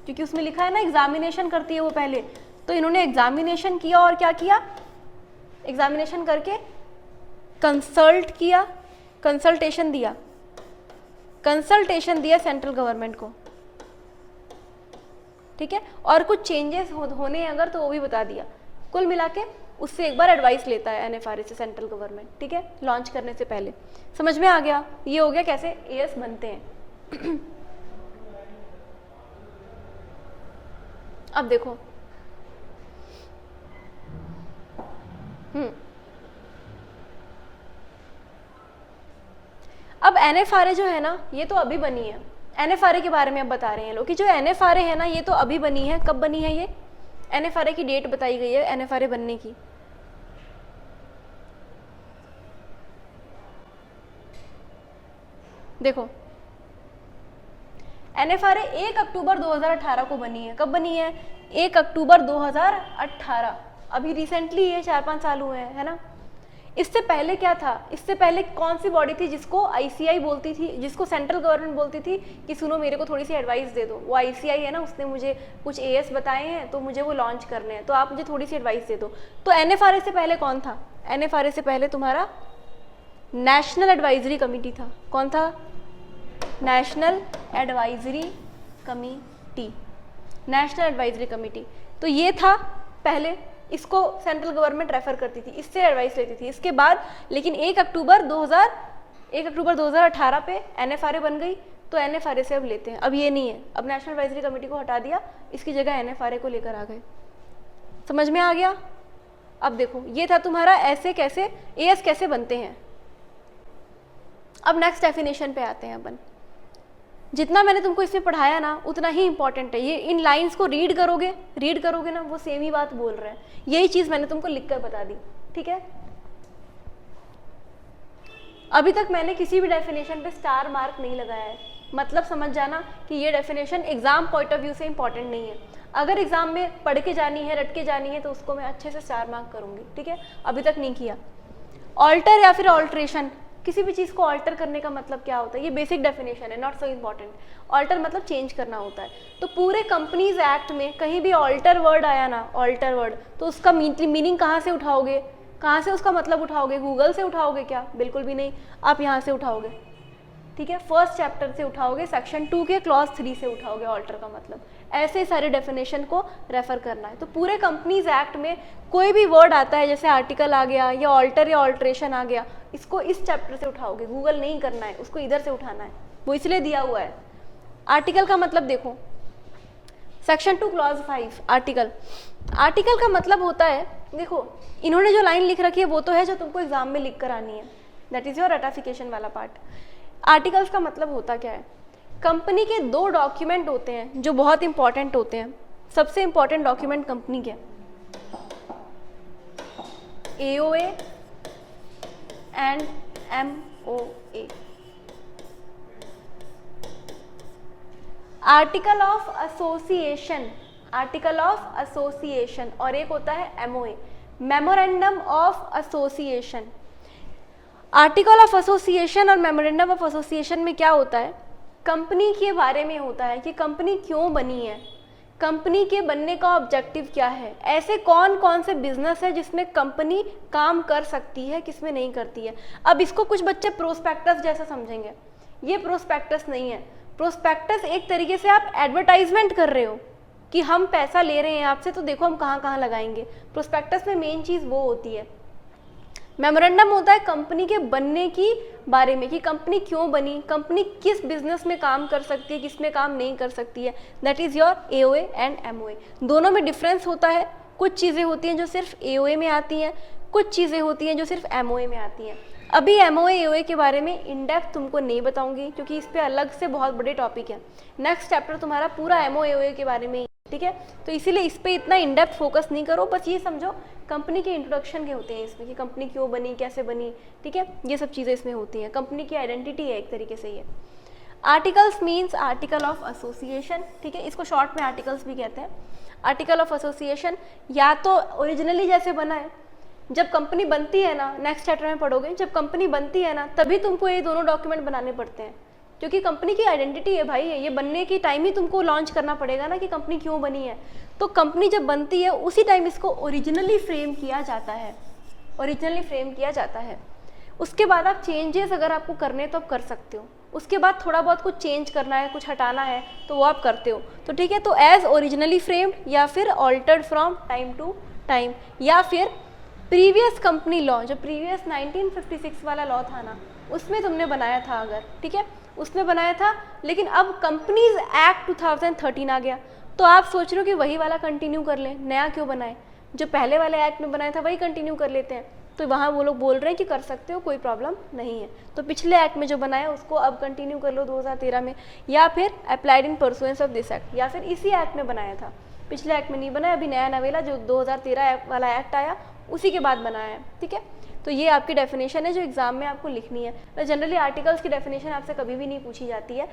Speaker 1: क्योंकि उसमें लिखा है ना एग्जामिनेशन करती है वो पहले, तो इन्होंने एग्जामिनेशन किया और क्या किया, एग्जामिनेशन करके कंसल्ट किया, कंसल्टेशन दिया, कंसल्टेशन दिया सेंट्रल गवर्नमेंट को, ठीक है, और कुछ चेंजेस होने अगर तो वो भी बता दिया। कुल मिला के उससे एक बार एडवाइस लेता है NFRA से सेंट्रल गवर्नमेंट, ठीक है, लॉन्च करने से पहले। समझ में आ गया, ये हो गया कैसे AS बनते हैं। अब देखो, अब NFRA जो है ना, ये तो अभी बनी है। NFRA के बारे में अब बता रहे हैं लोग कि जो NFRA है ना, ये तो अभी बनी है। कब बनी है ये, NFRA की डेट बताई गई है NFRA बनने की। देखो, NFRA 1 अक्टूबर 2018 को बनी है। कब बनी है, 1 अक्टूबर 2018, अभी रिसेंटली ये 4-5 साल हुए हैं, है ना। इससे पहले क्या था, इससे पहले कौन सी बॉडी थी जिसको ICAI बोलती थी, जिसको सेंट्रल गवर्नमेंट बोलती थी कि सुनो मेरे को थोड़ी सी एडवाइस दे दो, वो ICAI है ना, उसने मुझे कुछ AS बताए हैं तो मुझे वो लॉन्च करने हैं, तो आप मुझे थोड़ी सी एडवाइस दे दो। तो NFRA से पहले कौन था, NFRA से पहले तुम्हारा नेशनल एडवाइजरी कमेटी था। कौन था, national advisory committee, national advisory committee. तो ये था पहले, इसको सेंट्रल गवर्नमेंट रेफर करती थी, इससे एडवाइस लेती थी। इसके बाद लेकिन 1 अक्टूबर 2018 पे NFRA बन गई, तो NFRA से अब लेते हैं। अब ये नहीं है, अब नेशनल एडवाइजरी कमेटी को हटा दिया, इसकी जगह NFRA को लेकर आ गए। समझ में आ गया। अब देखो, ये था तुम्हारा ऐसे कैसे AS कैसे बनते हैं। अब नेक्स्ट डेफिनेशन पे आते हैं अपन। जितना मैंने तुमको इसमें पढ़ाया ना, उतना ही इंपॉर्टेंट है। ये इन लाइंस को रीड करोगे ना, वो सेम ही बात बोल रहे हैं। यही चीज मैंने तुमको लिखकर बता दी, ठीक है। अभी तक मैंने किसी भी डेफिनेशन पे स्टार मार्क नहीं लगाया है, मतलब समझ जाना कि ये definition exam point of view से इंपॉर्टेंट नहीं है। अगर एग्जाम में पढ़ के जानी है, रट के जानी है, तो उसको मैं अच्छे से स्टार मार्क करूंगी, ठीक है। अभी तक नहीं किया। ऑल्टर या फिर ऑल्ट्रेशन, किसी भी चीज़ को ऑल्टर करने का मतलब क्या होता है, ये बेसिक डेफिनेशन है, नॉट सो इम्पॉर्टेंट। ऑल्टर मतलब चेंज करना होता है। तो पूरे कंपनीज एक्ट में कहीं भी ऑल्टर वर्ड आया ना, ऑल्टर वर्ड, तो उसका मीनिंग कहाँ से उठाओगे, कहाँ से उसका मतलब उठाओगे, गूगल से उठाओगे क्या, बिल्कुल भी नहीं, आप यहाँ से उठाओगे, ठीक है। फर्स्ट चैप्टर से उठाओगे, सेक्शन 2 के क्लॉज 3 से उठाओगे ऑल्टर का मतलब। ऐसे सारे डेफिनेशन को रेफर करना है। तो पूरे कंपनीज एक्ट में कोई भी वर्ड आता है, जैसे आर्टिकल आ गया या ऑल्टर या ऑल्ट्रेशन आ गया, इसको इस चैप्टर से उठाओगे, गूगल नहीं करना है, उसको इधर से उठाना है, वो इसलिए दिया हुआ है। आर्टिकल का मतलब देखो, सेक्शन 2 क्लॉज 5 आर्टिकल। आर्टिकल का मतलब होता है, देखो इन्होंने जो लाइन लिख रखी है वो तो है जो तुमको एग्जाम में लिख कर आनी है, दैट इज योर रटिफिकेशन वाला पार्ट। आर्टिकल्स का मतलब होता क्या है, कंपनी के 2 डॉक्यूमेंट होते हैं जो बहुत इंपॉर्टेंट होते हैं। सबसे इंपॉर्टेंट डॉक्यूमेंट कंपनी के AOA and MOA, article of association, article of association, और एक होता है MOA, memorandum of association. Article of association और मेमोरेंडम ऑफ एसोसिएशन में क्या होता है, कंपनी के बारे में होता है कि कंपनी क्यों बनी है, कंपनी के बनने का ऑब्जेक्टिव क्या है, ऐसे कौन कौन से बिजनेस है जिसमें कंपनी काम कर सकती है, किसमें नहीं करती है। अब इसको कुछ बच्चे प्रोस्पेक्टस जैसा समझेंगे, ये प्रोस्पेक्टस नहीं है। प्रोस्पेक्टस एक तरीके से आप एडवर्टाइजमेंट कर रहे हो कि हम पैसा ले रहे हैं आपसे, तो देखो हम कहाँ कहाँ लगाएंगे। प्रोस्पेक्टस में मेन चीज़ वो होती है। मेमोरेंडम होता है कंपनी के बनने की बारे में, कि कंपनी क्यों बनी, कंपनी किस बिजनेस में काम कर सकती है, किस में काम नहीं कर सकती है। That is your AOA and MOA। दोनों में डिफरेंस होता है। कुछ चीज़ें होती हैं जो सिर्फ AOA में आती हैं, कुछ चीज़ें होती हैं जो सिर्फ MOA में आती हैं। अभी MOA AOA के बारे में इन डेप्थ तुमको नहीं बताऊंगी, क्योंकि इस पर अलग से बहुत बड़े टॉपिक है। नेक्स्ट चैप्टर तुम्हारा पूरा MOA AOA के बारे में ठीक है। तो इसीलिए इस पे इतना इन डेप्थ फोकस नहीं करो, बस ये समझो कंपनी के इंट्रोडक्शन के होते हैं इसमें कि कंपनी क्यों बनी, कैसे बनी, ठीक है, ये सब चीज़ें इसमें होती हैं। कंपनी की आइडेंटिटी है एक तरीके से ये। Articles means article of association, ठीक है, इसको शॉर्ट में आर्टिकल्स भी कहते हैं। आर्टिकल ऑफ एसोसिएशन या तो ओरिजिनली जैसे बना है, जब कंपनी बनती है ना, नेक्स्ट चैप्टर में पढ़ोगे, जब कंपनी बनती है ना तभी तुमको ये दोनों डॉक्यूमेंट बनाने पड़ते हैं, क्योंकि कंपनी की आइडेंटिटी है भाई, ये बनने की टाइम ही तुमको लॉन्च करना पड़ेगा ना कि कंपनी क्यों बनी है। तो कंपनी जब बनती है उसी टाइम इसको ओरिजिनली फ्रेम किया जाता है, ओरिजिनली फ्रेम किया जाता है। उसके बाद आप चेंजेस अगर आपको करने तो आप कर सकते हो, उसके बाद थोड़ा बहुत कुछ चेंज करना है, कुछ हटाना है तो वो आप करते हो। तो ठीक है, तो एज ओरिजिनली फ्रेम्ड या फिर altered from time to time, या फिर प्रीवियस कंपनी लॉ, जो प्रीवियस 1956 वाला लॉ था ना उसमें तुमने बनाया था अगर, ठीक है, उसमें बनाया था, लेकिन अब कंपनीज एक्ट 2013 आ गया तो आप सोच रहे हो कि वही वाला कंटिन्यू कर लें, नया क्यों बनाए, जो पहले वाले एक्ट में बनाया था वही कंटिन्यू कर लेते हैं। तो वहाँ वो लोग बोल रहे हैं कि कर सकते हो, कोई प्रॉब्लम नहीं है। तो पिछले एक्ट में जो बनाया उसको अब कंटिन्यू कर लो 2013 में, या फिर applied in pursuance of this act, या फिर इसी एक्ट में बनाया था, पिछले एक्ट में नहीं बनाया, अभी नया नवेला जो 2013 वाला एक्ट आया उसी के बाद बनाया है, ठीक है। तो ये आपकी डेफिनेशन है जो एग्जाम में आपको लिखनी है। तो जनरली आर्टिकल्स की डेफिनेशन आपसे कभी भी नहीं पूछी जाती है।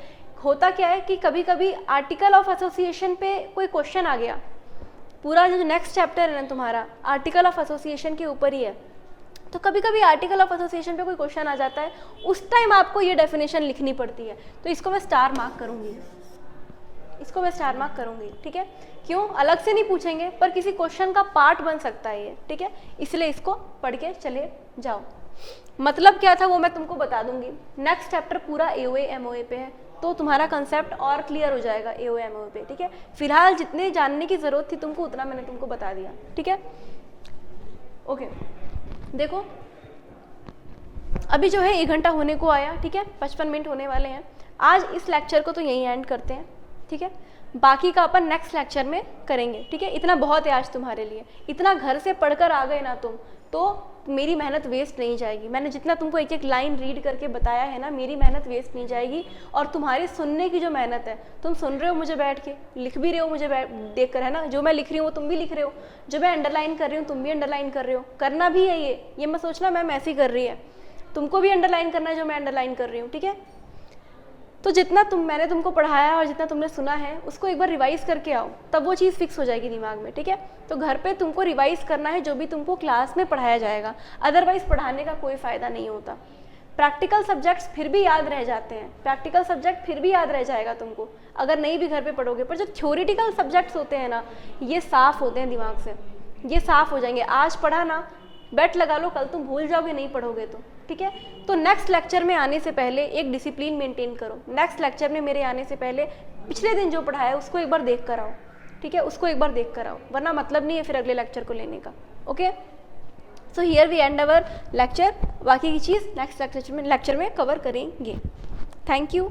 Speaker 1: होता क्या है कि कभी कभी आर्टिकल ऑफ एसोसिएशन पे कोई क्वेश्चन आ गया, पूरा जो नेक्स्ट चैप्टर है ना तुम्हारा आर्टिकल ऑफ एसोसिएशन के ऊपर ही है, तो कभी कभी आर्टिकल ऑफ एसोसिएशन पे कोई क्वेश्चन आ जाता है, उस टाइम आपको ये डेफिनेशन लिखनी पड़ती है। तो इसको मैं स्टार मार्क करूँगी, इसको मैं स्टार मार्क करूँगी, ठीक है। क्यों, अलग से नहीं पूछेंगे पर किसी क्वेश्चन का पार्ट बन सकता है ये, ठीक है, इसलिए इसको पढ़ के चले जाओ। मतलब क्या था वो मैं तुमको बता दूंगी। नेक्स्ट चैप्टर पूरा एओए एमओए पे है, तो तुम्हारा कंसेप्ट और क्लियर हो जाएगा एओए एमओए पे, ठीक है। फिलहाल जितने जानने की जरूरत थी तुमको उतना मैंने तुमको बता दिया, ठीक है। ओके, देखो अभी जो है 1 घंटा होने को आया, ठीक है, 55 मिनट होने वाले हैं। आज इस लेक्चर को तो यहीं एंड करते हैं, ठीक है, बाकी का अपन नेक्स्ट लेक्चर में करेंगे, ठीक है। इतना बहुत है आज तुम्हारे लिए, इतना घर से पढ़कर आ गए ना तुम, तो मेरी मेहनत वेस्ट नहीं जाएगी। मैंने जितना तुमको एक एक लाइन रीड करके बताया है ना, मेरी मेहनत वेस्ट नहीं जाएगी। और तुम्हारी सुनने की जो मेहनत है, तुम सुन रहे हो मुझे बैठ के, लिख भी रहे हो मुझे देख कर, है ना, जो मैं लिख रही हूँ वो तुम भी लिख रहे हो, जो मैं अंडरलाइन कर रही हूँ तुम भी अंडरलाइन कर रहे हो। करना भी है ये मैं सोचना मैम ऐसी कर रही है, तुमको भी अंडरलाइन करना है जो मैं अंडरलाइन कर रही हूँ, ठीक है। तो जितना मैंने तुमको पढ़ाया और जितना तुमने सुना है उसको एक बार रिवाइज करके आओ, तब वो चीज़ फिक्स हो जाएगी दिमाग में, ठीक है। तो घर पे तुमको रिवाइज करना है जो भी तुमको क्लास में पढ़ाया जाएगा, अदरवाइज पढ़ाने का कोई फ़ायदा नहीं होता। प्रैक्टिकल सब्जेक्ट्स फिर भी याद रह जाते हैं, प्रैक्टिकल सब्जेक्ट फिर भी याद रह जाएगा तुमको अगर नहीं भी घर पे पढ़ोगे, पर जो थ्योरेटिकल सब्जेक्ट्स होते हैं ना ये साफ़ होते हैं दिमाग से, ये साफ़ हो जाएंगे। आज पढ़ा ना, बेट लगा लो कल तुम भूल जाओगे नहीं पढ़ोगे तो, ठीक है। तो नेक्स्ट लेक्चर में आने से पहले एक डिसिप्लिन मेंटेन करो। नेक्स्ट लेक्चर में मेरे आने से पहले पिछले दिन जो पढ़ाया उसको एक बार देख कर आओ, ठीक है, उसको एक बार देख कर आओ, वरना मतलब नहीं है फिर अगले लेक्चर को लेने का। Okay, so here we end our lecture. बाकी की चीज़ नेक्स्ट लेक्चर में कवर करेंगे। Thank you.